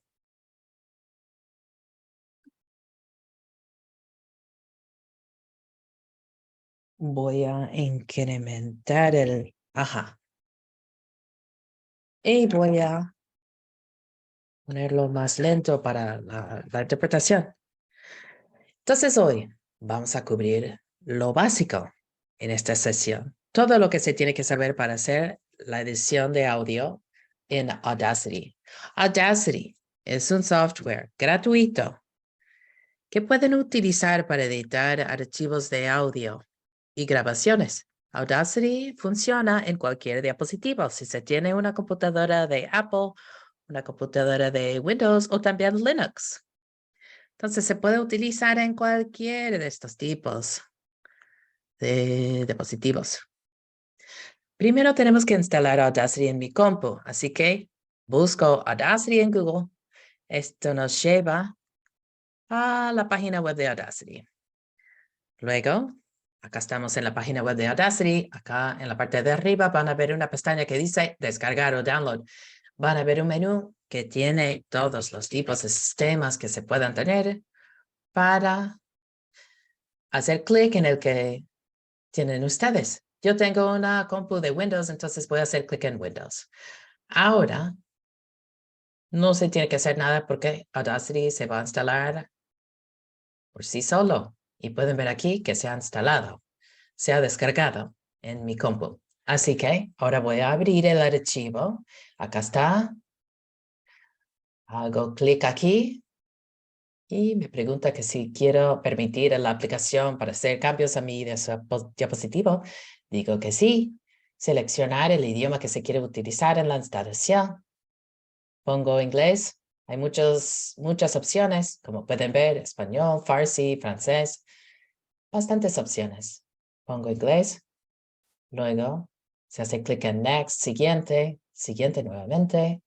Voy a incrementar el... Ajá. Y voy a ponerlo más lento para la interpretación. Entonces hoy vamos a cubrir lo básico en esta sesión. Todo lo que se tiene que saber para hacer la edición de audio en Audacity. Audacity es un software gratuito que pueden utilizar para editar archivos de audio y grabaciones. Audacity funciona en cualquier dispositivo. Si se tiene una computadora de Apple, una computadora de Windows o también Linux. Entonces se puede utilizar en cualquiera de estos tipos de dispositivos. Primero tenemos que instalar Audacity en mi compu, así que busco Audacity en Google. Esto nos lleva a la página web de Audacity. Luego, acá estamos en la página web de Audacity. Acá en la parte de arriba van a ver una pestaña que dice descargar o download. Van a ver un menú que tiene todos los tipos de sistemas que se puedan tener para hacer clic en el que tienen ustedes. Yo tengo una compu de Windows, entonces voy a hacer clic en Windows. Ahora, no se tiene que hacer nada porque Audacity se va a instalar por sí solo. Y pueden ver aquí que se ha instalado, se ha descargado en mi compu. Así que ahora voy a abrir el archivo. Acá está. Hago clic aquí y me pregunta que si quiero permitir a la aplicación para hacer cambios a mi diapositivo. Digo que sí. Seleccionar el idioma que se quiere utilizar en la instalación. Pongo inglés. Hay muchas opciones, como pueden ver, español, farsi, francés, bastantes opciones. Pongo inglés. Luego se hace clic en Next, siguiente, siguiente nuevamente.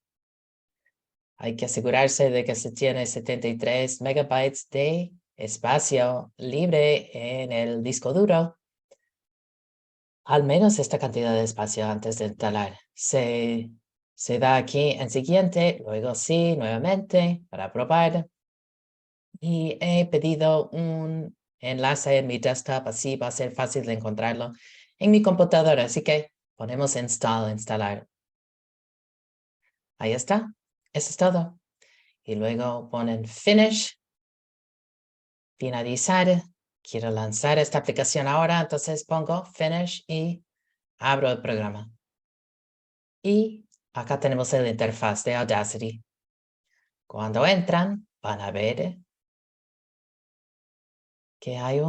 Hay que asegurarse de que se tiene 73 megabytes de espacio libre en el disco duro. Al menos esta cantidad de espacio antes de instalar. Se da aquí en siguiente, luego sí, nuevamente, para probar. Y he pedido un enlace en mi desktop, así va a ser fácil de encontrarlo en mi computadora. Así que ponemos instalar. Ahí está. Eso es todo. Y luego ponen finish, finalizar. Quiero lanzar esta aplicación ahora, entonces pongo finish y abro el programa. Y acá tenemos la interfaz de Audacity. Cuando entran, van a ver que hay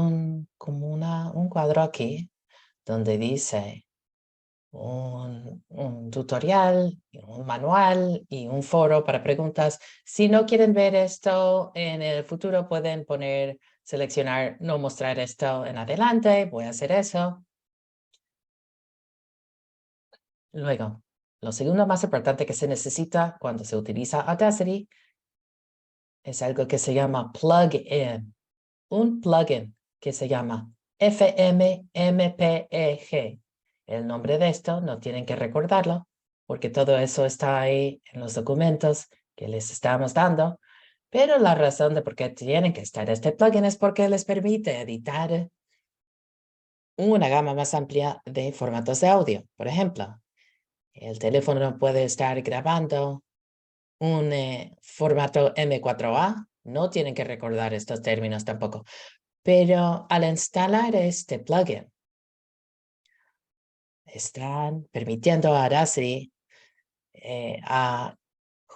como un cuadro aquí donde dice un tutorial, un manual y un foro para preguntas. Si no quieren ver esto en el futuro, pueden seleccionar no mostrar esto en adelante. Voy a hacer eso. Luego, lo segundo más importante que se necesita cuando se utiliza Audacity es algo que se llama plugin. Un plugin que se llama FMMPEG. El nombre de esto no tienen que recordarlo porque todo eso está ahí en los documentos que les estamos dando. Pero la razón de por qué tienen que estar este plugin es porque les permite editar una gama más amplia de formatos de audio. Por ejemplo, el teléfono puede estar grabando un formato M4A. No tienen que recordar estos términos tampoco. Pero al instalar este plugin, están permitiendo a Audacity a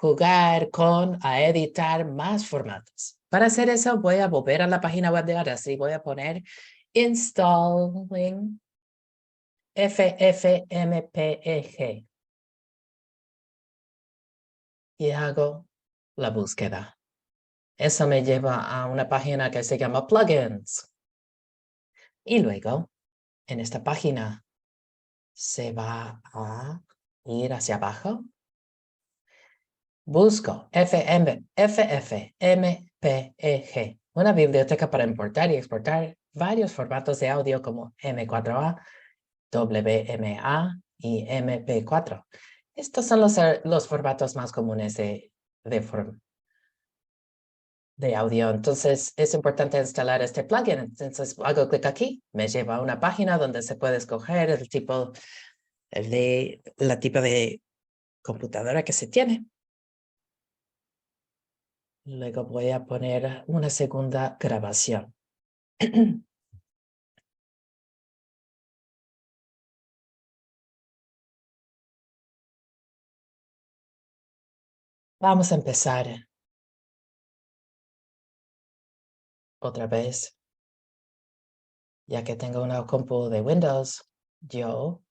a editar más formatos. Para hacer eso, voy a volver a la página web de Audacity. Voy a poner installing FFmpeg y hago la búsqueda. Eso me lleva a una página que se llama Plugins. Y luego, en esta página, se va a ir hacia abajo. Busco FFmpeg, una biblioteca para importar y exportar varios formatos de audio como M4A, WMA y MP4. Estos son los formatos más comunes de audio. Entonces, es importante instalar este plugin. Entonces, hago clic aquí, me lleva a una página donde se puede escoger la tipo de computadora que se tiene. Luego voy a poner una segunda grabación. Vamos a empezar otra vez, ya que tengo una compu de Windows. Yo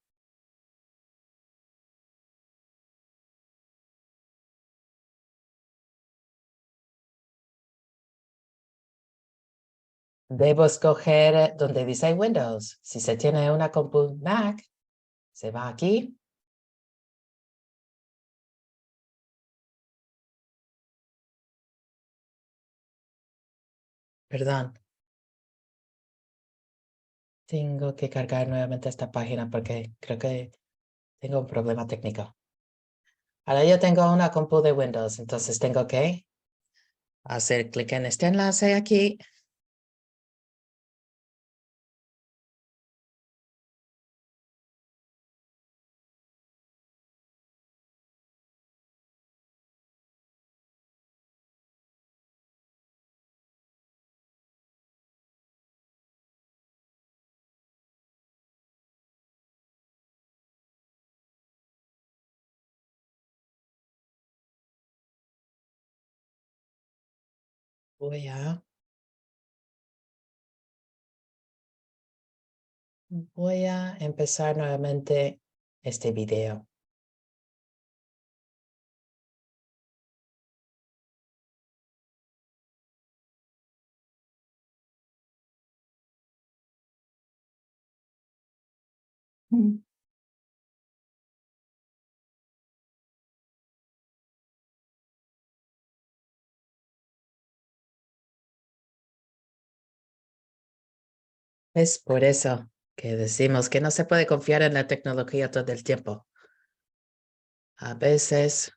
debo escoger donde dice Windows. Si se tiene una compu Mac, se va aquí. Perdón, tengo que cargar nuevamente esta página porque creo que tengo un problema técnico. Ahora yo tengo una compu de Windows, entonces tengo que hacer clic en este enlace aquí. Voy a empezar nuevamente este video. Es por eso que decimos que no se puede confiar en la tecnología todo el tiempo. A veces,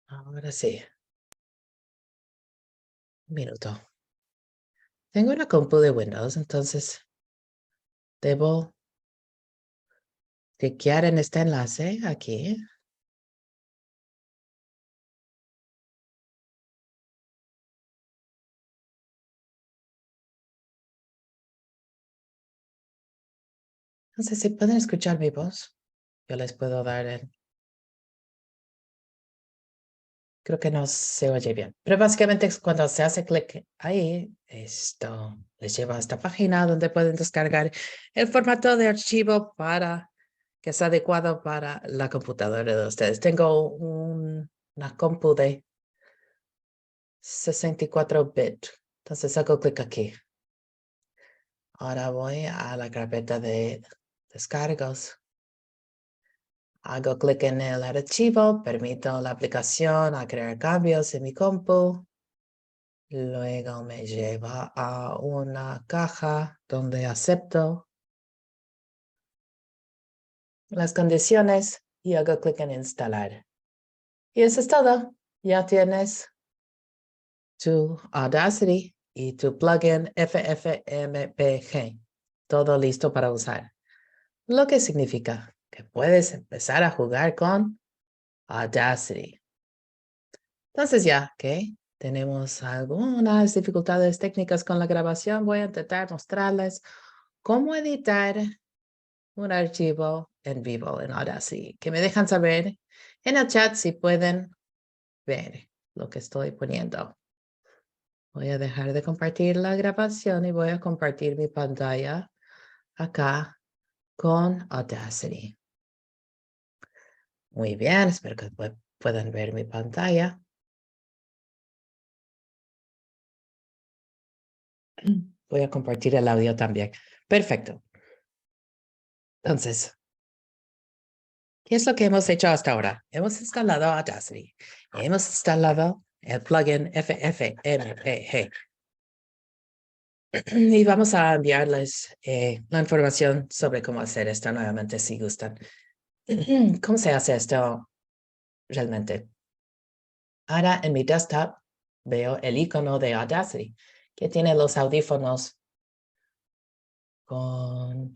ahora sí, un minuto. Tengo una compu de Windows, entonces debo cliquear en este enlace aquí. Entonces, si pueden escuchar mi voz, yo les puedo dar el... Creo que no se oye bien. Pero básicamente es cuando se hace clic ahí, esto les lleva a esta página donde pueden descargar el formato de archivo para que sea adecuado para la computadora de ustedes. Tengo una compu de 64 bits. Entonces hago clic aquí. Ahora voy a la carpeta de descargos. Hago clic en el archivo, permito la aplicación a crear cambios en mi compu. Luego me lleva a una caja donde acepto las condiciones y hago clic en instalar. Y eso es todo. Ya tienes tu Audacity y tu plugin FFmpeg. Todo listo para usar. Lo que significa que puedes empezar a jugar con Audacity. Entonces ya que tenemos algunas dificultades técnicas con la grabación, voy a intentar mostrarles cómo editar un archivo en vivo en Audacity. Que me dejan saber en el chat si pueden ver lo que estoy poniendo. Voy a dejar de compartir la grabación y voy a compartir mi pantalla acá con Audacity. Muy bien, espero que puedan ver mi pantalla. Voy a compartir el audio también. Perfecto. Entonces, ¿qué es lo que hemos hecho hasta ahora? Hemos instalado Audacity. Hemos instalado el plugin FFmpeg. Y vamos a enviarles la información sobre cómo hacer esto nuevamente si gustan. ¿Cómo se hace esto realmente? Ahora en mi desktop veo el icono de Audacity que tiene los audífonos con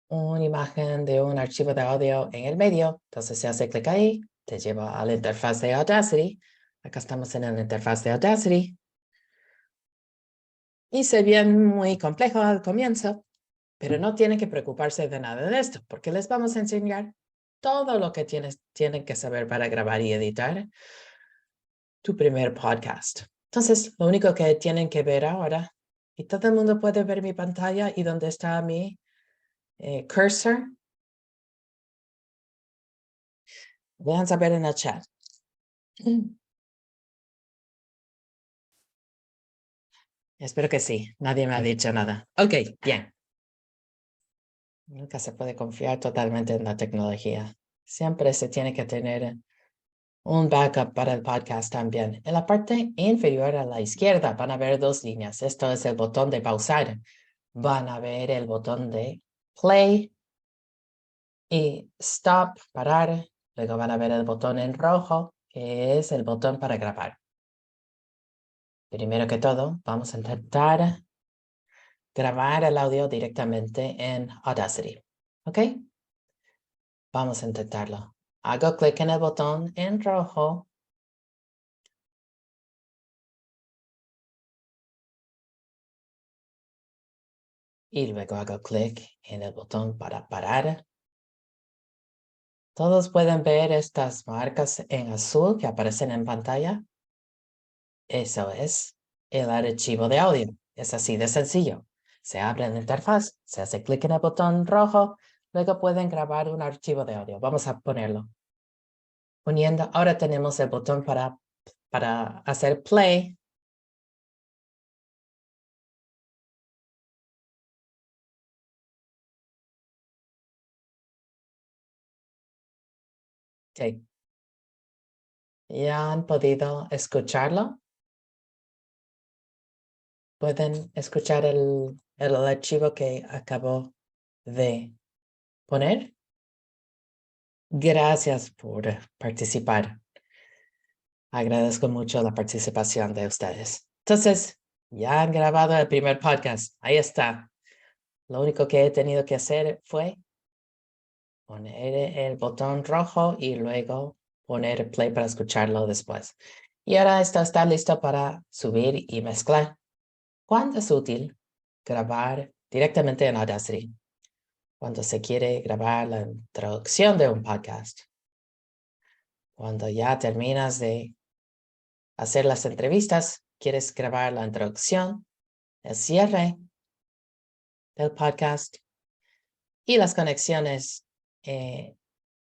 una imagen de un archivo de audio en el medio. Entonces se hace clic ahí, te lleva a la interfaz de Audacity. Acá estamos en la interfaz de Audacity. Y se ve muy complejo al comienzo, pero no tienen que preocuparse de nada de esto, porque les vamos a enseñar todo lo que tienen que saber para grabar y editar tu primer podcast. Entonces, lo único que tienen que ver ahora, y todo el mundo puede ver mi pantalla y dónde está mi cursor, dejan saber en el chat. Espero que sí, nadie me ha dicho nada. Ok, bien. Nunca se puede confiar totalmente en la tecnología. Siempre se tiene que tener un backup para el podcast también. En la parte inferior a la izquierda van a ver dos líneas. Esto es el botón de pausar. Van a ver el botón de play y stop, parar. Luego van a ver el botón en rojo, que es el botón para grabar. Primero que todo, vamos a intentar grabar el audio directamente en Audacity. ¿Ok? Vamos a intentarlo. Hago clic en el botón en rojo. Y luego hago clic en el botón para parar. ¿Todos pueden ver estas marcas en azul que aparecen en pantalla? Eso es el archivo de audio. Es así de sencillo. Se abre la interfaz, se hace clic en el botón rojo, luego pueden grabar un archivo de audio. Vamos a ponerlo. Poniendo, ahora tenemos el botón para hacer play. Ok. ¿Ya han podido escucharlo? ¿Pueden escuchar el archivo que acabo de poner? Gracias por participar. Agradezco mucho la participación de ustedes. Entonces, ya han grabado el primer podcast. Ahí está. Lo único que he tenido que hacer fue poner el botón rojo y luego poner play para escucharlo después. Y ahora esto está listo para subir y mezclar. ¿Cuándo es útil grabar directamente en Audacity? Cuando se quiere grabar la introducción de un podcast. Cuando ya terminas de hacer las entrevistas, quieres grabar la introducción, el cierre del podcast y las conexiones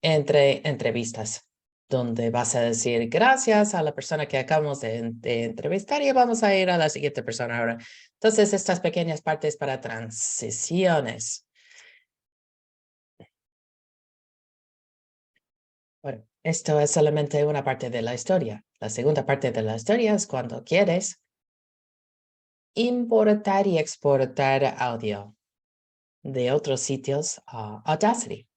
entre entrevistas, donde vas a decir gracias a la persona que acabamos de entrevistar y vamos a ir a la siguiente persona ahora. Entonces, estas pequeñas partes para transiciones. Bueno, esto es solamente una parte de la historia. La segunda parte de la historia es cuando quieres importar y exportar audio de otros sitios a Audacity.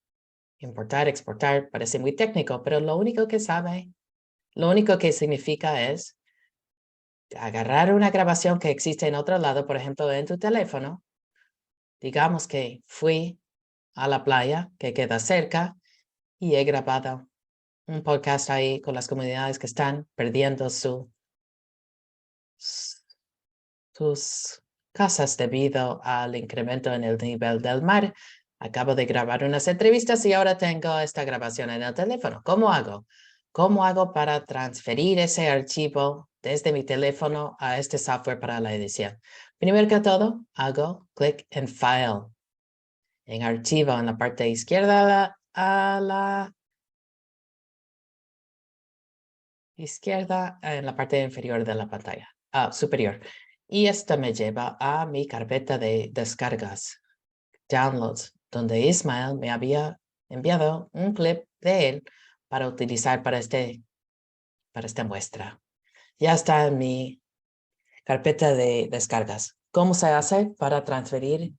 Importar, exportar, parece muy técnico, pero lo único que significa es agarrar una grabación que existe en otro lado, por ejemplo, en tu teléfono. Digamos que fui a la playa que queda cerca y he grabado un podcast ahí con las comunidades que están perdiendo sus casas debido al incremento en el nivel del mar. Acabo de grabar unas entrevistas y ahora tengo esta grabación en el teléfono. ¿Cómo hago? ¿Cómo hago para transferir ese archivo desde mi teléfono a este software para la edición? Primero que todo, hago clic en File, en Archivo, en la parte izquierda a la izquierda, en la parte inferior de la pantalla, superior. Y esto me lleva a mi carpeta de descargas, downloads, donde Ismael me había enviado un clip de él para utilizar para esta muestra. Ya está en mi carpeta de descargas. ¿Cómo se hace para transferir?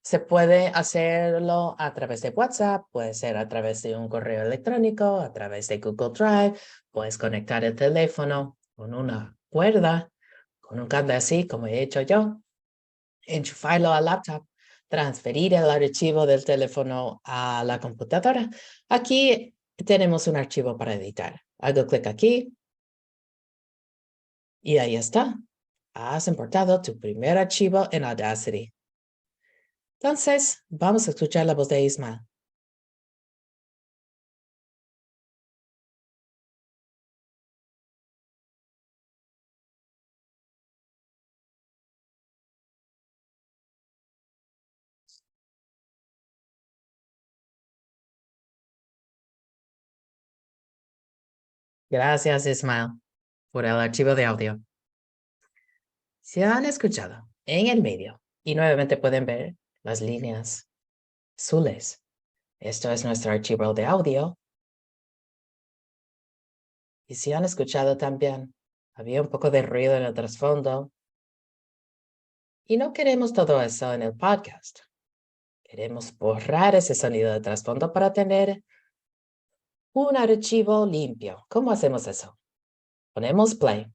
Se puede hacerlo a través de WhatsApp, puede ser a través de un correo electrónico, a través de Google Drive, puedes conectar el teléfono con una cuerda, con un cable así como he hecho yo, enchufarlo al laptop, transferir el archivo del teléfono a la computadora. Aquí tenemos un archivo para editar. Hago clic aquí y ahí está. Has importado tu primer archivo en Audacity. Entonces, vamos a escuchar la voz de Ismael. Gracias, Ismael, por el archivo de audio. Se han escuchado en el medio y nuevamente pueden ver las líneas azules. Esto es nuestro archivo de audio. Y si han escuchado también, había un poco de ruido en el trasfondo. Y no queremos todo eso en el podcast. Queremos borrar ese sonido de trasfondo para tener un archivo limpio. ¿Cómo hacemos eso? Ponemos play.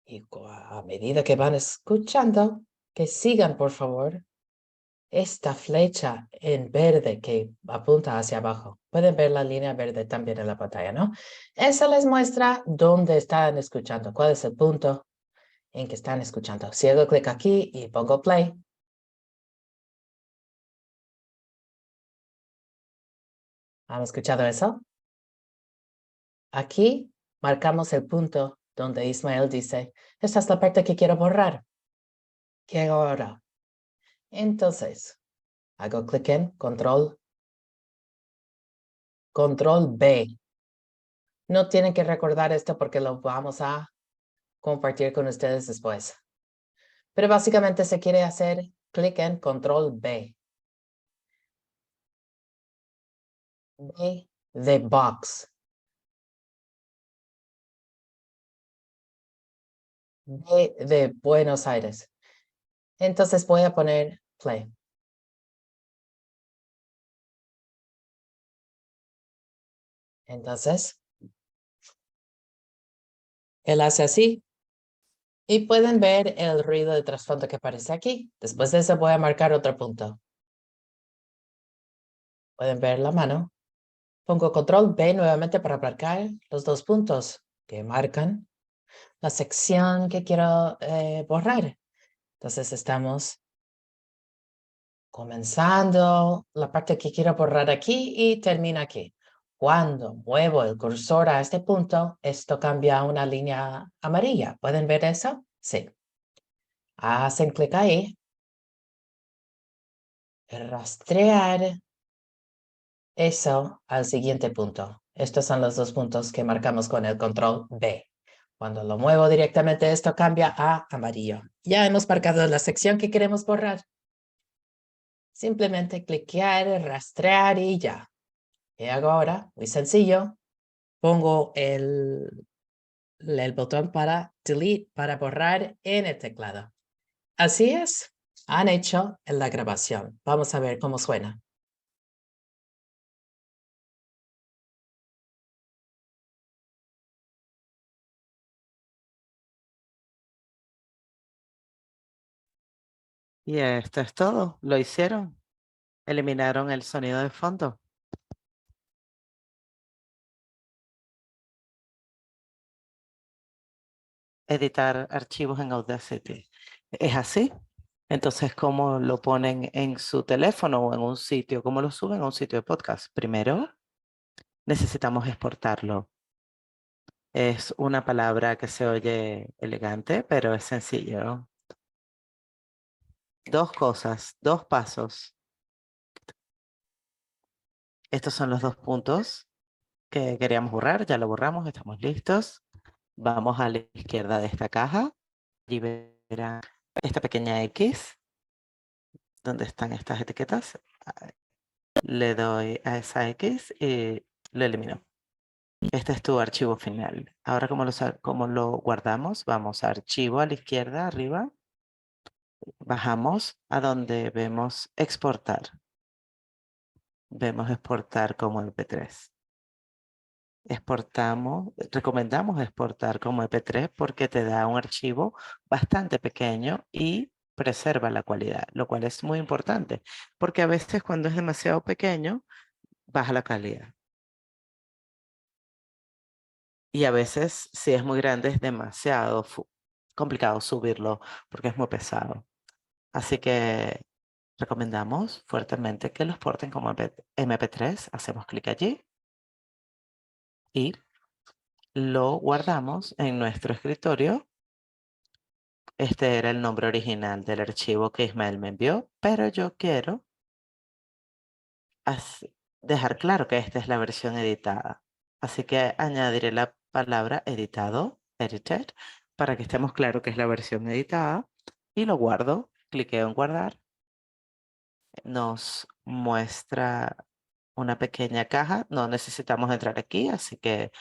Y a medida que van escuchando, que sigan, por favor, esta flecha en verde que apunta hacia abajo. Pueden ver la línea verde también en la pantalla, ¿no? Eso les muestra dónde están escuchando, cuál es el punto en que están escuchando. Si hago clic aquí y pongo play, ¿Han escuchado eso? Aquí marcamos el punto donde Ismael dice, esta es la parte que quiero borrar. ¿Qué hago ahora? Entonces, hago clic en Control B. No tienen que recordar esto porque lo vamos a compartir con ustedes después. Pero básicamente se quiere hacer clic en Control B. B de box. B de Buenos Aires. Entonces voy a poner play. Entonces, él hace así. Y pueden ver el ruido de trasfondo que aparece aquí. Después de eso voy a marcar otro punto. Pueden ver la mano. Pongo control B nuevamente para marcar los dos puntos que marcan la sección que quiero borrar. Entonces estamos comenzando la parte que quiero borrar aquí y termina aquí. Cuando muevo el cursor a este punto, esto cambia a una línea amarilla. ¿Pueden ver eso? Sí. Hacen clic ahí. Rastrear eso al siguiente punto. Estos son los dos puntos que marcamos con el control B. Cuando lo muevo directamente, esto cambia a amarillo. Ya hemos marcado la sección que queremos borrar. Simplemente cliquear, rastrear y ya. ¿Qué hago ahora? Muy sencillo. Pongo el botón para delete, para borrar en el teclado. Así es. Han hecho la grabación. Vamos a ver cómo suena. Y esto es todo. Lo hicieron. Eliminaron el sonido de fondo. Editar archivos en Audacity. ¿Es así? Entonces, ¿cómo lo ponen en su teléfono o en un sitio? ¿Cómo lo suben a un sitio de podcast? Primero, necesitamos exportarlo. Es una palabra que se oye elegante, pero es sencillo. Dos cosas, dos pasos. Estos son los dos puntos que queríamos borrar. Ya lo borramos, estamos listos. Vamos a la izquierda de esta caja. Allí verán esta pequeña X, donde están estas etiquetas. Le doy a esa X y lo elimino. Este es tu archivo final. Ahora, ¿cómo lo guardamos? Vamos a archivo a la izquierda, arriba. Bajamos a donde vemos exportar. Vemos exportar como MP3. Recomendamos exportar como MP3 porque te da un archivo bastante pequeño y preserva la calidad, lo cual es muy importante, porque a veces cuando es demasiado pequeño, baja la calidad. Y a veces, si es muy grande, es demasiado complicado subirlo porque es muy pesado. Así que recomendamos fuertemente que lo exporten como MP3. Hacemos clic allí y lo guardamos en nuestro escritorio. Este era el nombre original del archivo que Ismael me envió, pero yo quiero dejar claro que esta es la versión editada. Así que añadiré la palabra editado, edited, para que estemos claros que es la versión editada y lo guardo. Cliqueo en guardar. Nos muestra una pequeña caja. No necesitamos entrar aquí, así que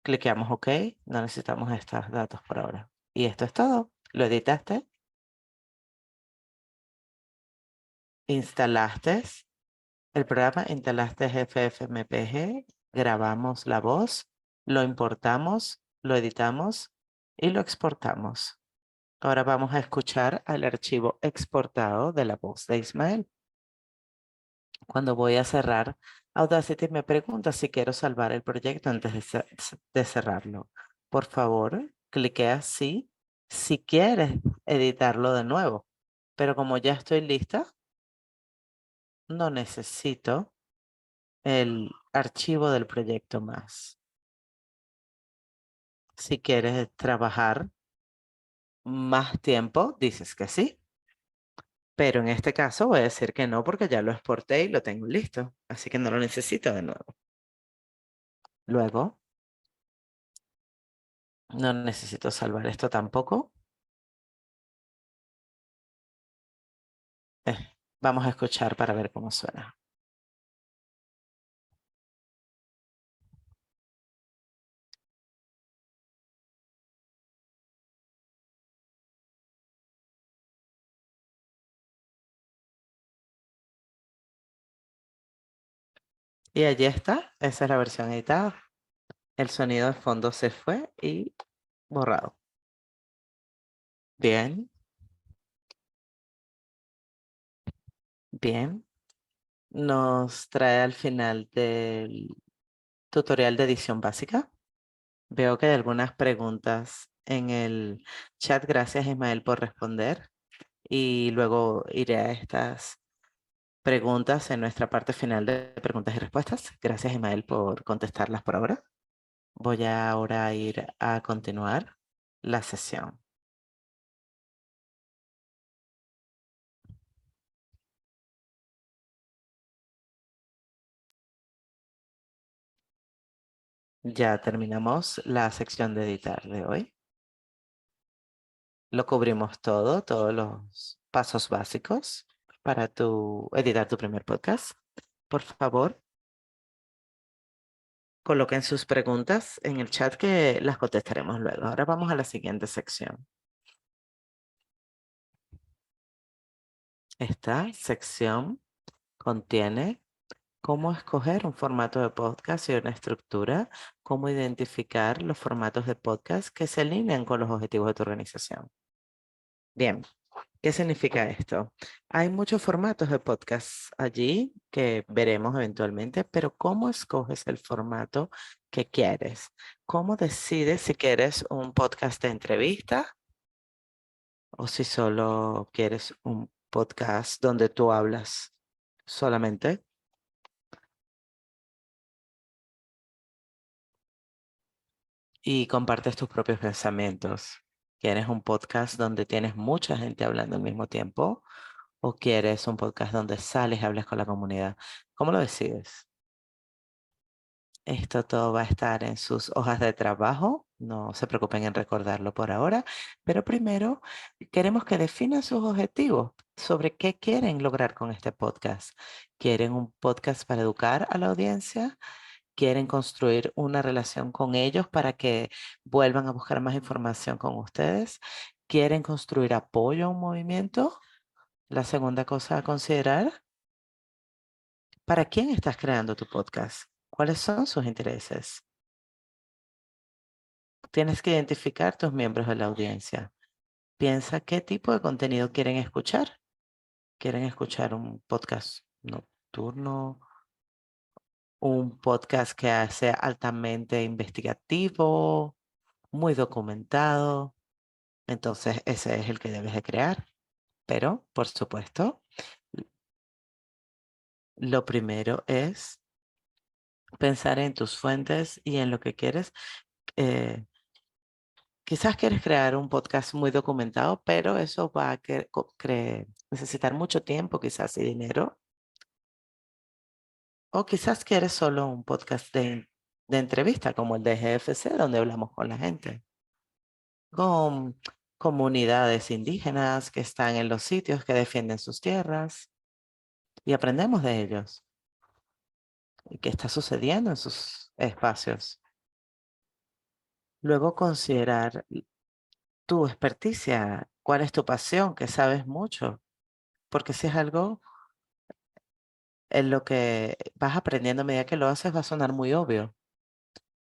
cliqueamos OK. No necesitamos estos datos por ahora. Y esto es todo. Lo editaste, instalaste el programa, instalaste FFmpeg, grabamos la voz, lo importamos, lo editamos y lo exportamos. Ahora vamos a escuchar al archivo exportado de la voz de Ismael. Cuando voy a cerrar, Audacity me pregunta si quiero salvar el proyecto antes de cerrarlo. Por favor, clique sí si quieres editarlo de nuevo. Pero como ya estoy lista, no necesito el archivo del proyecto más. Si quieres trabajar más tiempo, dices que sí. Pero en este caso voy a decir que no porque ya lo exporté y lo tengo listo. Así que no lo necesito de nuevo. Luego, no necesito salvar esto tampoco. Eh, Vamos a escuchar para ver cómo suena. Y allí está. Esa es la versión editada. El sonido de fondo se fue y borrado. Bien, bien. Nos trae al final del tutorial de edición básica. Veo que hay algunas preguntas en el chat. Gracias, Ismael, por responder. Y luego iré a estas preguntas en nuestra parte final de preguntas y respuestas. Gracias, Ismael, por contestarlas por ahora. Voy ahora a ir a continuar la sesión. Ya terminamos la sección de editar de hoy. Lo cubrimos todo, todos los pasos básicos para editar tu primer podcast. Por favor, coloquen sus preguntas en el chat que las contestaremos luego. Ahora vamos a la siguiente sección. Esta sección contiene cómo escoger un formato de podcast y una estructura, cómo identificar los formatos de podcast que se alinean con los objetivos de tu organización. Bien, ¿qué significa esto? Hay muchos formatos de podcast allí que veremos eventualmente, pero ¿cómo escoges el formato que quieres? ¿Cómo decides si quieres un podcast de entrevista o si solo quieres un podcast donde tú hablas solamente y compartes tus propios pensamientos? ¿Quieres un podcast donde tienes mucha gente hablando al mismo tiempo o quieres un podcast donde sales y hablas con la comunidad? ¿Cómo lo decides? Esto todo va a estar en sus hojas de trabajo. No se preocupen en recordarlo por ahora, pero primero queremos que definan sus objetivos sobre qué quieren lograr con este podcast. ¿Quieren un podcast para educar a la audiencia? ¿Quieren construir una relación con ellos para que vuelvan a buscar más información con ustedes? ¿Quieren construir apoyo a un movimiento? La segunda cosa a considerar, ¿para quién estás creando tu podcast? ¿Cuáles son sus intereses? Tienes que identificar tus miembros de la audiencia. Piensa qué tipo de contenido quieren escuchar. ¿Quieren escuchar un podcast nocturno? ¿Un podcast que sea altamente investigativo, muy documentado? Entonces ese es el que debes de crear. Pero, por supuesto, lo primero es pensar en tus fuentes y en lo que quieres. eh, Quizás quieres crear un podcast muy documentado, pero eso va a necesitar mucho tiempo, quizás, y dinero. O quizás quieres solo un podcast de entrevista, como el de GFC, donde hablamos con la gente, con comunidades indígenas que están en los sitios que defienden sus tierras y aprendemos de ellos y qué está sucediendo en sus espacios. Luego considerar tu experticia, cuál es tu pasión, que sabes mucho, porque si es algo en lo que vas aprendiendo a medida que lo haces va a sonar muy obvio.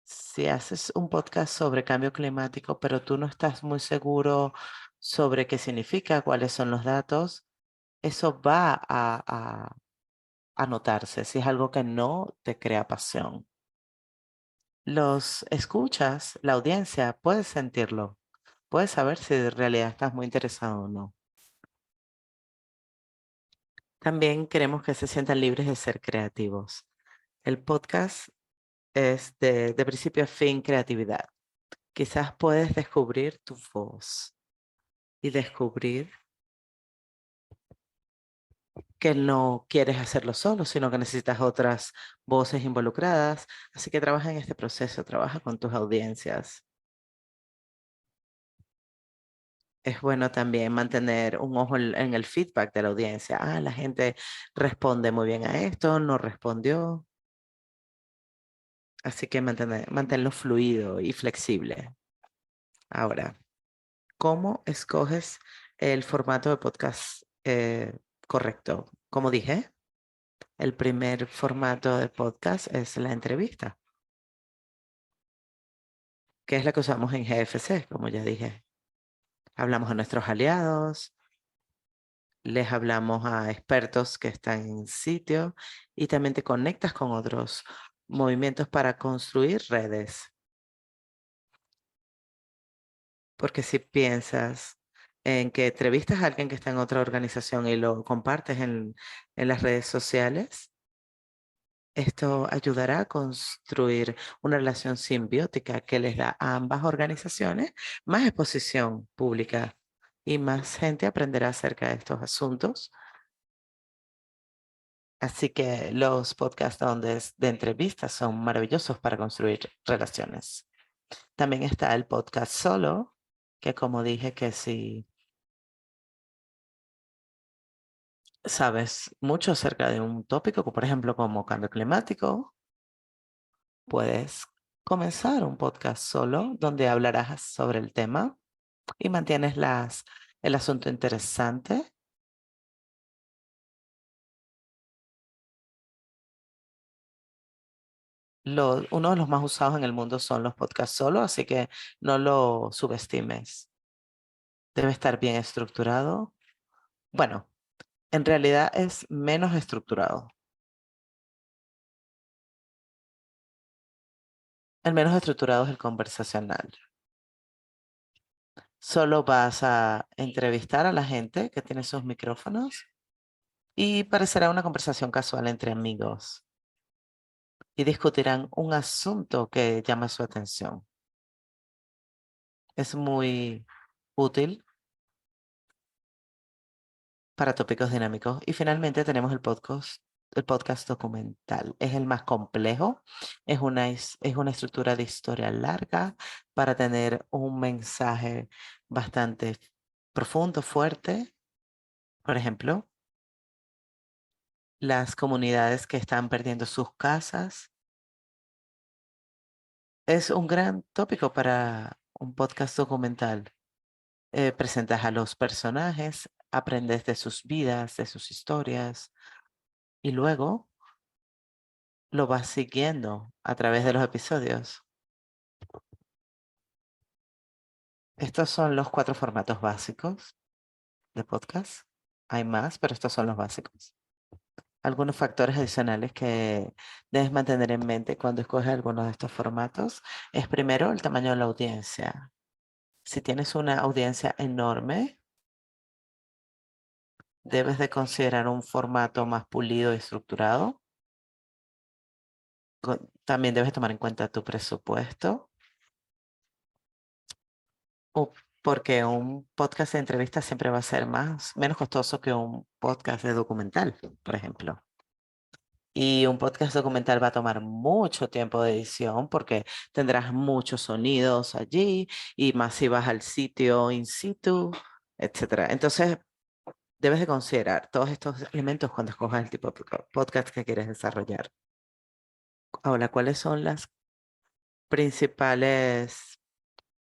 Si haces un podcast sobre cambio climático, pero tú no estás muy seguro sobre qué significa, cuáles son los datos, eso va a notarse si es algo que no te crea pasión. Los escuchas, la audiencia, puedes sentirlo, puedes saber si de realidad estás muy interesado o no. También queremos que se sientan libres de ser creativos. El podcast es de principio a fin creatividad. Quizás puedes descubrir tu voz y descubrir que no quieres hacerlo solo, sino que necesitas otras voces involucradas. Así que trabaja en este proceso, trabaja con tus audiencias. Es bueno también mantener un ojo en el feedback de la audiencia. Ah, la gente responde muy bien a esto, no respondió. Así que manténlo fluido y flexible. Ahora, ¿cómo escoges el formato de podcast correcto? Como dije, el primer formato de podcast es la entrevista, que es la que usamos en GFC, como ya dije. Hablamos a nuestros aliados, les hablamos a expertos que están en sitio y también te conectas con otros movimientos para construir redes. Porque si piensas en que entrevistas a alguien que está en otra organización y lo compartes en las redes sociales, esto ayudará a construir una relación simbiótica que les da a ambas organizaciones más exposición pública y más gente aprenderá acerca de estos asuntos. Así que los podcasts de entrevistas son maravillosos para construir relaciones. También está el podcast solo, que como dije que si sabes mucho acerca de un tópico, por ejemplo, como cambio climático, puedes comenzar un podcast solo donde hablarás sobre el tema y mantienes el asunto interesante. Uno de los más usados en el mundo son los podcasts solo, así que no lo subestimes. Debe estar bien estructurado. Bueno, en realidad es menos estructurado. El menos estructurado es el conversacional. Solo vas a entrevistar a la gente que tiene sus micrófonos y parecerá una conversación casual entre amigos y discutirán un asunto que llama su atención. Es muy útil para tópicos dinámicos. Y finalmente tenemos el podcast documental. Es el más complejo. Es una estructura de historia larga para tener un mensaje bastante profundo, fuerte. Por ejemplo, las comunidades que están perdiendo sus casas. Es un gran tópico para un podcast documental. Presentas a los personajes, aprendes de sus vidas, de sus historias y luego lo vas siguiendo a través de los episodios. Estos son los 4 formatos básicos de podcast. Hay más, pero estos son los básicos. Algunos factores adicionales que debes mantener en mente cuando escoges alguno de estos formatos es primero el tamaño de la audiencia. Si tienes una audiencia enorme, debes de considerar un formato más pulido y estructurado. También debes tomar en cuenta tu presupuesto, porque un podcast de entrevista siempre va a ser menos costoso que un podcast de documental, por ejemplo. Y un podcast documental va a tomar mucho tiempo de edición porque tendrás muchos sonidos allí y más si vas al sitio in situ, etcétera. Entonces, debes de considerar todos estos elementos cuando escojas el tipo de podcast que quieres desarrollar. Ahora, ¿cuáles son las principales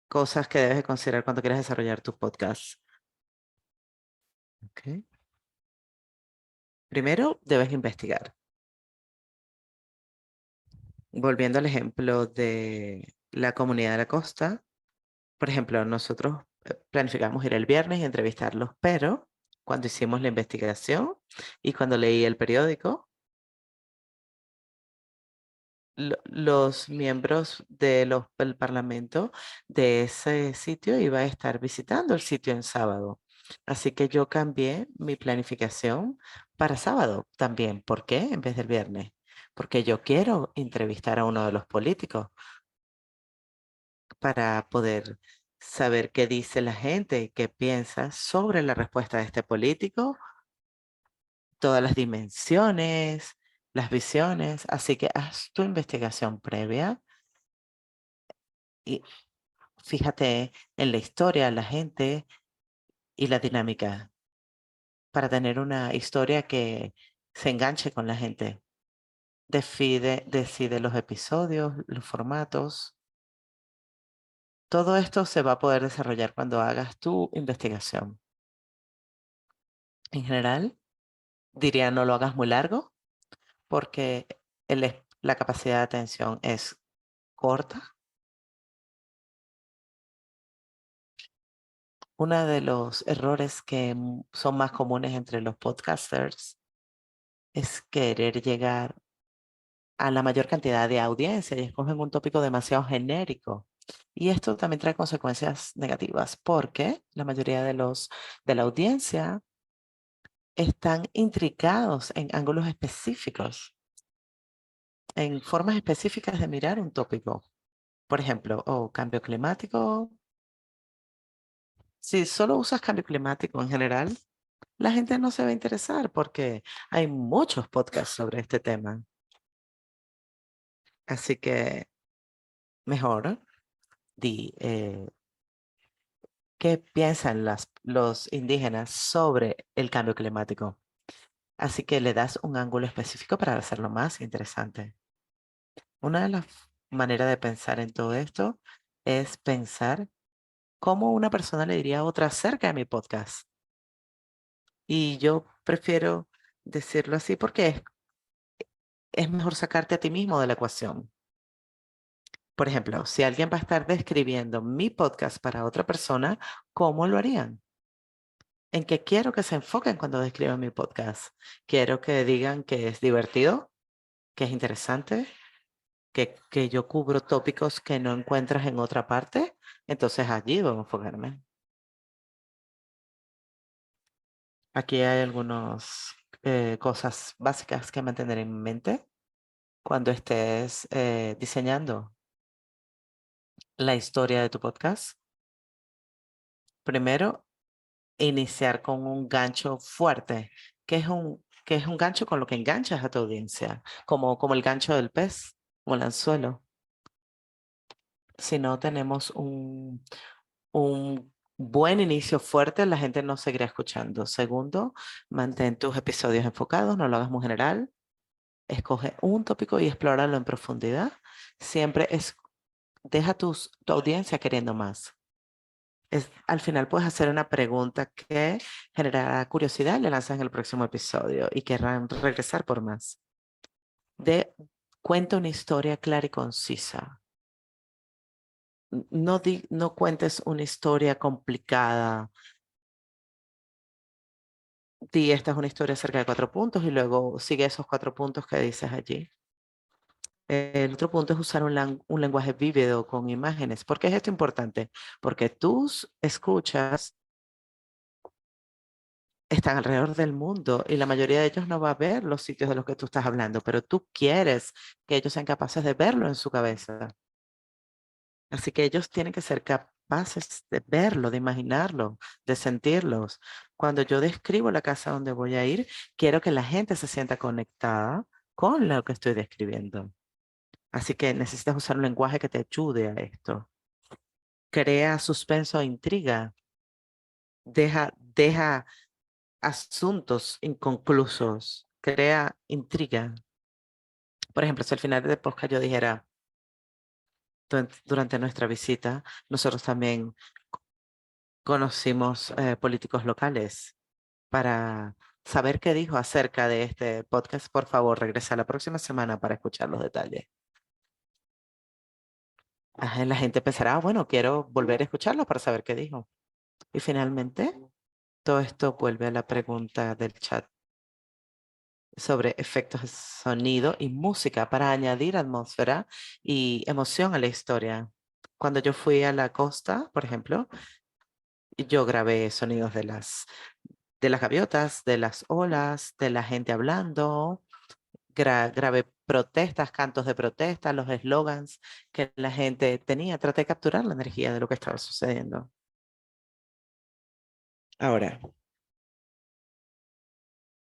cosas que debes de considerar cuando quieres desarrollar tu podcast? Ok. Primero, debes investigar. Volviendo al ejemplo de la comunidad de la costa, por ejemplo, nosotros planificamos ir el viernes y entrevistarlos, pero cuando hicimos la investigación y cuando leí el periódico, los miembros del Parlamento de ese sitio iba a estar visitando el sitio en sábado. Así que yo cambié mi planificación para sábado también. ¿Por qué? En vez del viernes. porque yo quiero entrevistar a uno de los políticos para poder saber qué dice la gente y qué piensa sobre la respuesta de este político, todas las dimensiones, las visiones. Así que haz tu investigación previa y fíjate en la historia, la gente y la dinámica para tener una historia que se enganche con la gente. Decide los episodios, los formatos. Todo esto se va a poder desarrollar cuando hagas tu investigación. En general, diría no lo hagas muy largo porque la capacidad de atención es corta. Uno de los errores que son más comunes entre los podcasters es querer llegar a la mayor cantidad de audiencia y escogen un tópico demasiado genérico. Y esto también trae consecuencias negativas porque la mayoría de la audiencia están intricados en ángulos específicos, en formas específicas de mirar un tópico. Por ejemplo, cambio climático. Si solo usas cambio climático en general, la gente no se va a interesar porque hay muchos podcasts sobre este tema. Así que mejor di qué piensan los indígenas sobre el cambio climático. Así que le das un ángulo específico para hacerlo más interesante. Una de las maneras de pensar en todo esto es pensar cómo una persona le diría a otra acerca de mi podcast. Y yo prefiero decirlo así porque es mejor sacarte a ti mismo de la ecuación. Por ejemplo, si alguien va a estar describiendo mi podcast para otra persona, ¿cómo lo harían? ¿En qué quiero que se enfoquen cuando describan mi podcast? Quiero que digan que es divertido, que es interesante, que yo cubro tópicos que no encuentras en otra parte. Entonces allí voy a enfocarme. Aquí hay algunas cosas básicas que mantener en mente cuando estés diseñando la historia de tu podcast. Primero, iniciar con un gancho fuerte, que es un gancho con lo que enganchas a tu audiencia, como el gancho del pez o el anzuelo. Si no tenemos un buen inicio fuerte, la gente no seguirá escuchando. Segundo, mantén tus episodios enfocados, no lo hagas muy general. Escoge un tópico y explóralo en profundidad. Siempre deja tu audiencia queriendo más. Al final puedes hacer una pregunta que generará curiosidad, le lanzas en el próximo episodio y querrán regresar por más. Cuenta una historia clara y concisa. No cuentes una historia complicada. Esta es una historia acerca de 4 puntos y luego sigue esos 4 puntos que dices allí. El otro punto es usar un lenguaje vívido con imágenes. ¿Por qué es esto importante? Porque tus escuchas están alrededor del mundo y la mayoría de ellos no va a ver los sitios de los que tú estás hablando, pero tú quieres que ellos sean capaces de verlo en su cabeza. Así que ellos tienen que ser capaces de verlo, de imaginarlo, de sentirlos. Cuando yo describo la casa donde voy a ir, quiero que la gente se sienta conectada con lo que estoy describiendo. Así que necesitas usar un lenguaje que te ayude a esto. Crea suspenso e intriga. Deja asuntos inconclusos. Crea intriga. Por ejemplo, si al final del podcast yo dijera, durante nuestra visita, nosotros también conocimos políticos locales para saber qué dijo acerca de este podcast. Por favor, regresa la próxima semana para escuchar los detalles. La gente pensará, bueno, quiero volver a escucharlo para saber qué dijo. Y finalmente, todo esto vuelve a la pregunta del chat sobre efectos de sonido y música para añadir atmósfera y emoción a la historia. Cuando yo fui a la costa, por ejemplo, yo grabé sonidos de las gaviotas, de las olas, de la gente hablando. Grabé protestas, cantos de protesta, los eslogans que la gente tenía. Traté de capturar la energía de lo que estaba sucediendo. Ahora,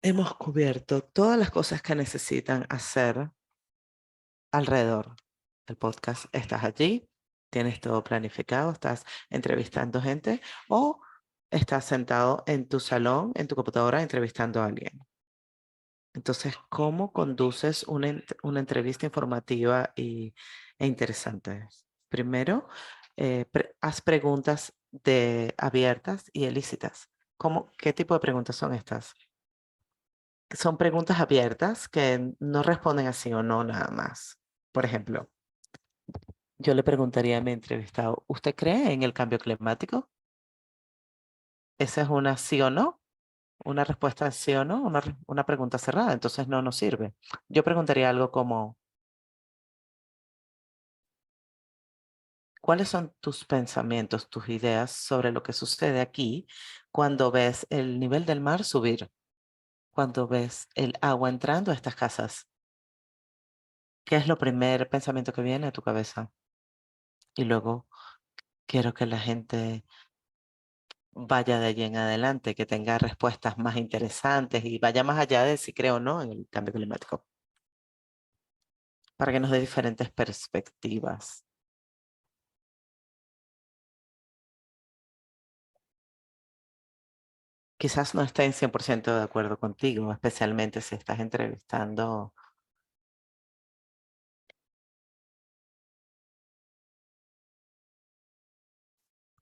hemos cubierto todas las cosas que necesitan hacer alrededor del podcast. Estás allí, tienes todo planificado, estás entrevistando gente o estás sentado en tu salón, en tu computadora, entrevistando a alguien. Entonces, ¿cómo conduces una entrevista informativa e interesante? Primero, haz preguntas abiertas y ilícitas. ¿Qué tipo de preguntas son estas? Son preguntas abiertas que no responden así o no nada más. Por ejemplo, yo le preguntaría a mi entrevistado, ¿usted cree en el cambio climático? Esa es una sí o no. Una respuesta sí o no, una pregunta cerrada, entonces no nos sirve. Yo preguntaría algo como, ¿cuáles son tus pensamientos, tus ideas sobre lo que sucede aquí cuando ves el nivel del mar subir, cuando ves el agua entrando a estas casas? ¿Qué es lo primer pensamiento que viene a tu cabeza? Y luego quiero que la gente vaya de allí en adelante, que tenga respuestas más interesantes y vaya más allá de si creo o no en el cambio climático, para que nos dé diferentes perspectivas. Quizás no estén 100% de acuerdo contigo, especialmente si estás entrevistando.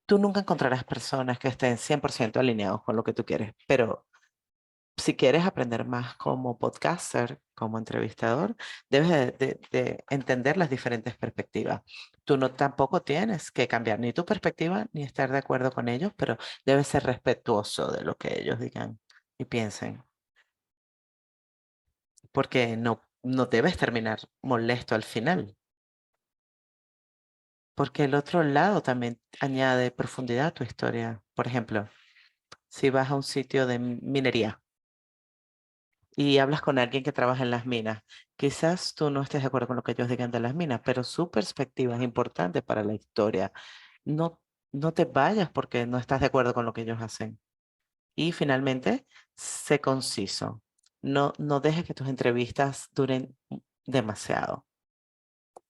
Tú nunca encontrarás personas que estén 100% alineados con lo que tú quieres, pero si quieres aprender más como podcaster, como entrevistador, debes de entender las diferentes perspectivas. Tú no tampoco tienes que cambiar ni tu perspectiva ni estar de acuerdo con ellos, pero debes ser respetuoso de lo que ellos digan y piensen, porque no debes terminar molesto al final, porque el otro lado también añade profundidad a tu historia. Por ejemplo, si vas a un sitio de minería, y hablas con alguien que trabaja en las minas. Quizás tú no estés de acuerdo con lo que ellos digan de las minas, pero su perspectiva es importante para la historia. No, no te vayas porque no estás de acuerdo con lo que ellos hacen. Y finalmente, sé conciso. No dejes que tus entrevistas duren demasiado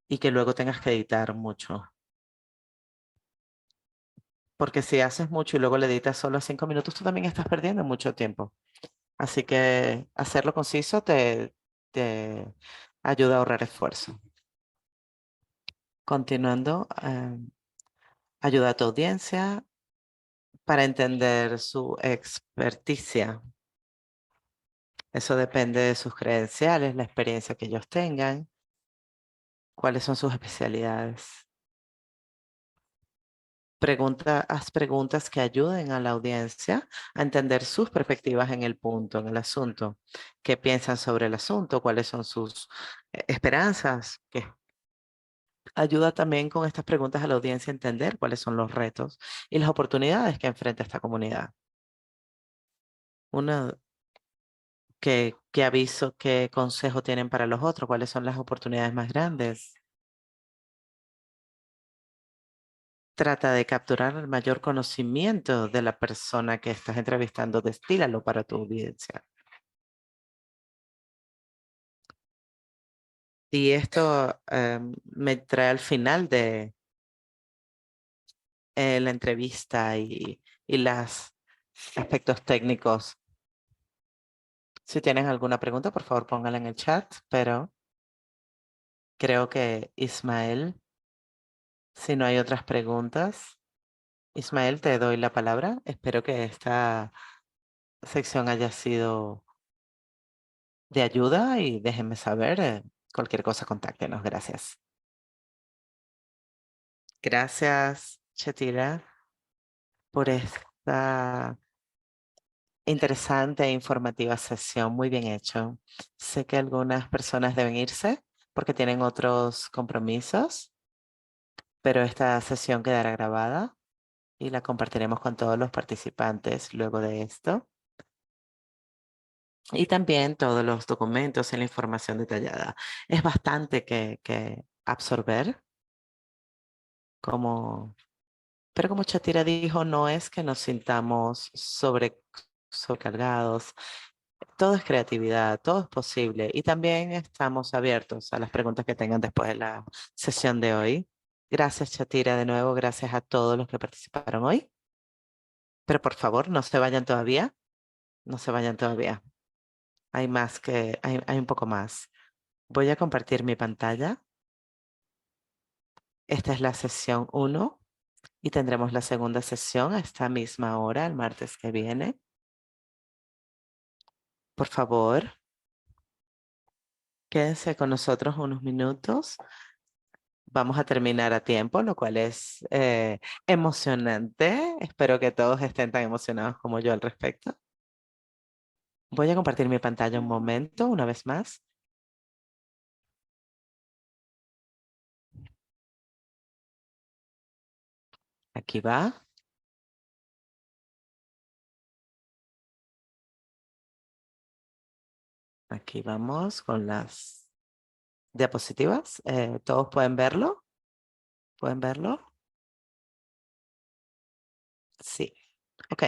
y que luego tengas que editar mucho. Porque si haces mucho y luego le editas solo 5 minutos, tú también estás perdiendo mucho tiempo. Así que hacerlo conciso te ayuda a ahorrar esfuerzo. Continuando, ayuda a tu audiencia para entender su experticia. Eso depende de sus credenciales, la experiencia que ellos tengan, cuáles son sus especialidades. Haz preguntas que ayuden a la audiencia a entender sus perspectivas en el punto, en el asunto. ¿Qué piensan sobre el asunto? ¿Cuáles son sus esperanzas? Ayuda también con estas preguntas a la audiencia a entender cuáles son los retos y las oportunidades que enfrenta esta comunidad. Una, ¿qué aviso, qué consejo tienen para los otros? ¿Cuáles son las oportunidades más grandes? Trata de capturar el mayor conocimiento de la persona que estás entrevistando. Destílalo para tu audiencia. Y esto me trae al final de la entrevista y los aspectos técnicos. Si tienes alguna pregunta, por favor, póngala en el chat, pero creo que Ismael, si no hay otras preguntas, Ismael, te doy la palabra. Espero que esta sección haya sido de ayuda y déjenme saber. Cualquier cosa, contáctenos. Gracias. Gracias, Chetira, por esta interesante e informativa sesión. Muy bien hecho. Sé que algunas personas deben irse porque tienen otros compromisos, pero esta sesión quedará grabada y la compartiremos con todos los participantes luego de esto. Y también todos los documentos y la información detallada. Es bastante que absorber, como, pero como Chatira dijo, no es que nos sintamos sobrecargados. Todo es creatividad, todo es posible. Y también estamos abiertos a las preguntas que tengan después de la sesión de hoy. Gracias, Chatira, de nuevo. Gracias a todos los que participaron hoy. Pero por favor, no se vayan todavía. No se vayan todavía. Hay un poco más. Voy a compartir mi pantalla. Esta es la sesión 1 y tendremos la segunda sesión a esta misma hora, el martes que viene. Por favor, quédense con nosotros unos minutos. Vamos a terminar a tiempo, lo cual es emocionante. Espero que todos estén tan emocionados como yo al respecto. Voy a compartir mi pantalla un momento, una vez más. Aquí va. Aquí vamos con las diapositivas. ¿Todos pueden verlo? ¿Pueden verlo? Sí. Ok.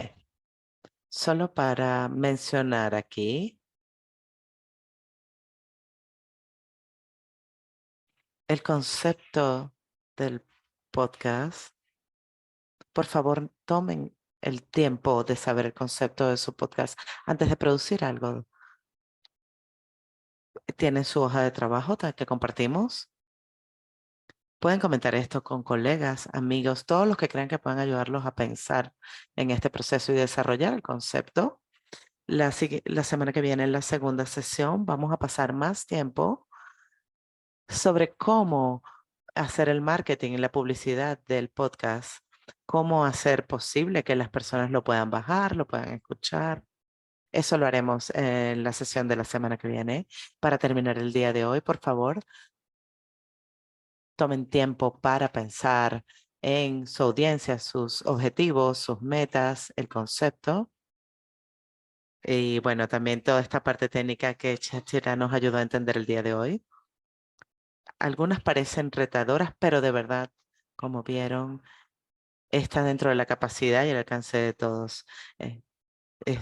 Solo para mencionar aquí, el concepto del podcast. Por favor, tomen el tiempo de saber el concepto de su podcast antes de producir algo. ¿Tienen su hoja de trabajo que compartimos? Pueden comentar esto con colegas, amigos, todos los que crean que puedan ayudarlos a pensar en este proceso y desarrollar el concepto. La semana que viene, en la segunda sesión, vamos a pasar más tiempo sobre cómo hacer el marketing y la publicidad del podcast, cómo hacer posible que las personas lo puedan bajar, lo puedan escuchar. Eso lo haremos en la sesión de la semana que viene. Para terminar el día de hoy, por favor, tomen tiempo para pensar en su audiencia, sus objetivos, sus metas, el concepto. Y bueno, también toda esta parte técnica que Chachira nos ayudó a entender el día de hoy. Algunas parecen retadoras, pero de verdad, como vieron, está dentro de la capacidad y el alcance de todos. Eh, es-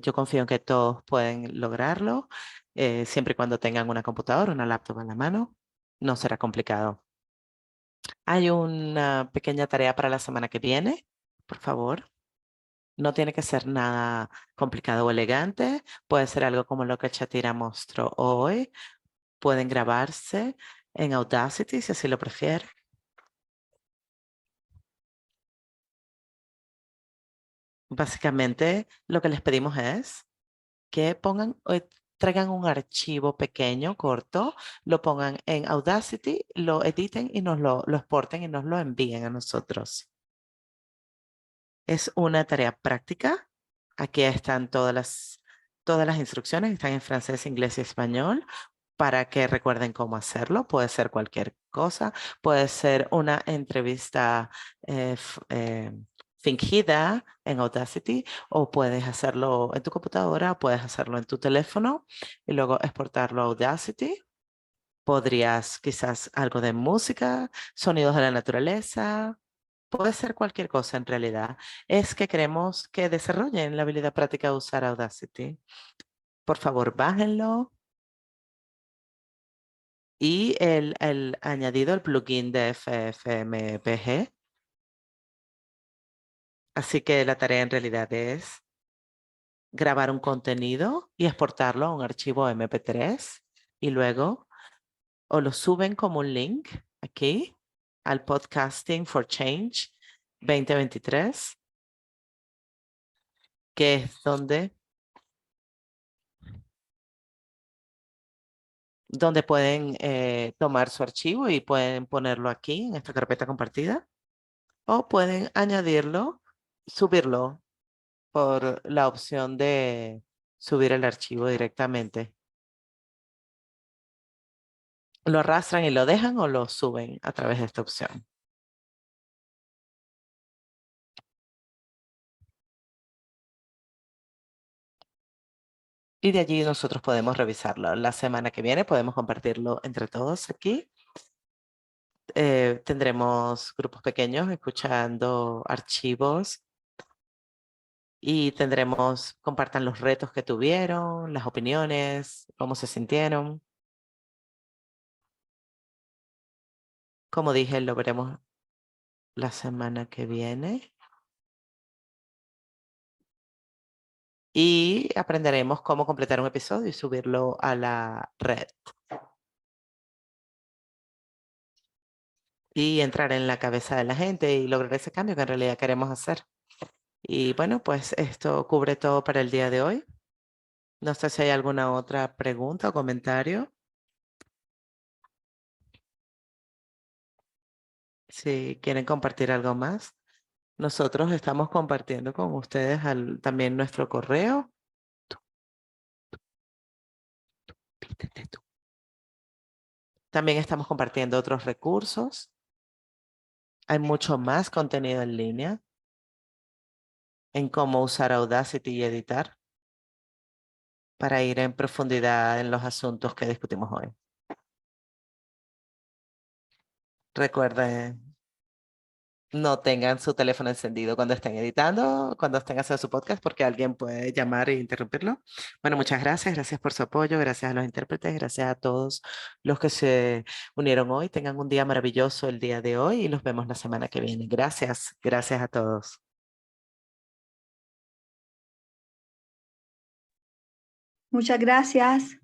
yo confío en que todos pueden lograrlo, siempre y cuando tengan una computadora, una laptop en la mano. No será complicado. Hay una pequeña tarea para la semana que viene, por favor. No tiene que ser nada complicado o elegante. Puede ser algo como lo que Chatira mostró hoy. Pueden grabarse en Audacity si así lo prefieren. Básicamente, lo que les pedimos es que traigan un archivo pequeño, corto, lo pongan en Audacity, lo editen y lo exporten y nos lo envíen a nosotros. Es una tarea práctica. Aquí están todas las instrucciones, están en francés, inglés y español para que recuerden cómo hacerlo. Puede ser cualquier cosa, puede ser una entrevista fingida en Audacity o puedes hacerlo en tu computadora, puedes hacerlo en tu teléfono y luego exportarlo a Audacity. Podrías quizás algo de música, sonidos de la naturaleza, puede ser cualquier cosa en realidad. Es que queremos que desarrollen la habilidad práctica de usar Audacity. Por favor, bájenlo. Y el añadido, el plugin de FFmpeg. Así que la tarea en realidad es grabar un contenido y exportarlo a un archivo MP3 y luego o lo suben como un link aquí al Podcasting for Change 2023, que es donde pueden tomar su archivo y pueden ponerlo aquí en esta carpeta compartida o pueden añadirlo, subirlo por la opción de subir el archivo directamente. Lo arrastran y lo dejan o lo suben a través de esta opción. Y de allí nosotros podemos revisarlo. La semana que viene podemos compartirlo entre todos aquí. Tendremos grupos pequeños escuchando archivos y compartan los retos que tuvieron, las opiniones, cómo se sintieron. Como dije, lo veremos la semana que viene. Y aprenderemos cómo completar un episodio y subirlo a la red. Y entrar en la cabeza de la gente y lograr ese cambio que en realidad queremos hacer. Y bueno, pues esto cubre todo para el día de hoy. No sé si hay alguna otra pregunta o comentario. Si quieren compartir algo más. Nosotros estamos compartiendo con ustedes también nuestro correo. También estamos compartiendo otros recursos. Hay mucho más contenido en línea en cómo usar Audacity y editar para ir en profundidad en los asuntos que discutimos hoy. Recuerden, no tengan su teléfono encendido cuando estén editando, cuando estén haciendo su podcast, porque alguien puede llamar e interrumpirlo. Bueno, muchas gracias. Gracias por su apoyo. Gracias a los intérpretes. Gracias a todos los que se unieron hoy. Tengan un día maravilloso el día de hoy y nos vemos la semana que viene. Gracias. Gracias a todos. Muchas gracias.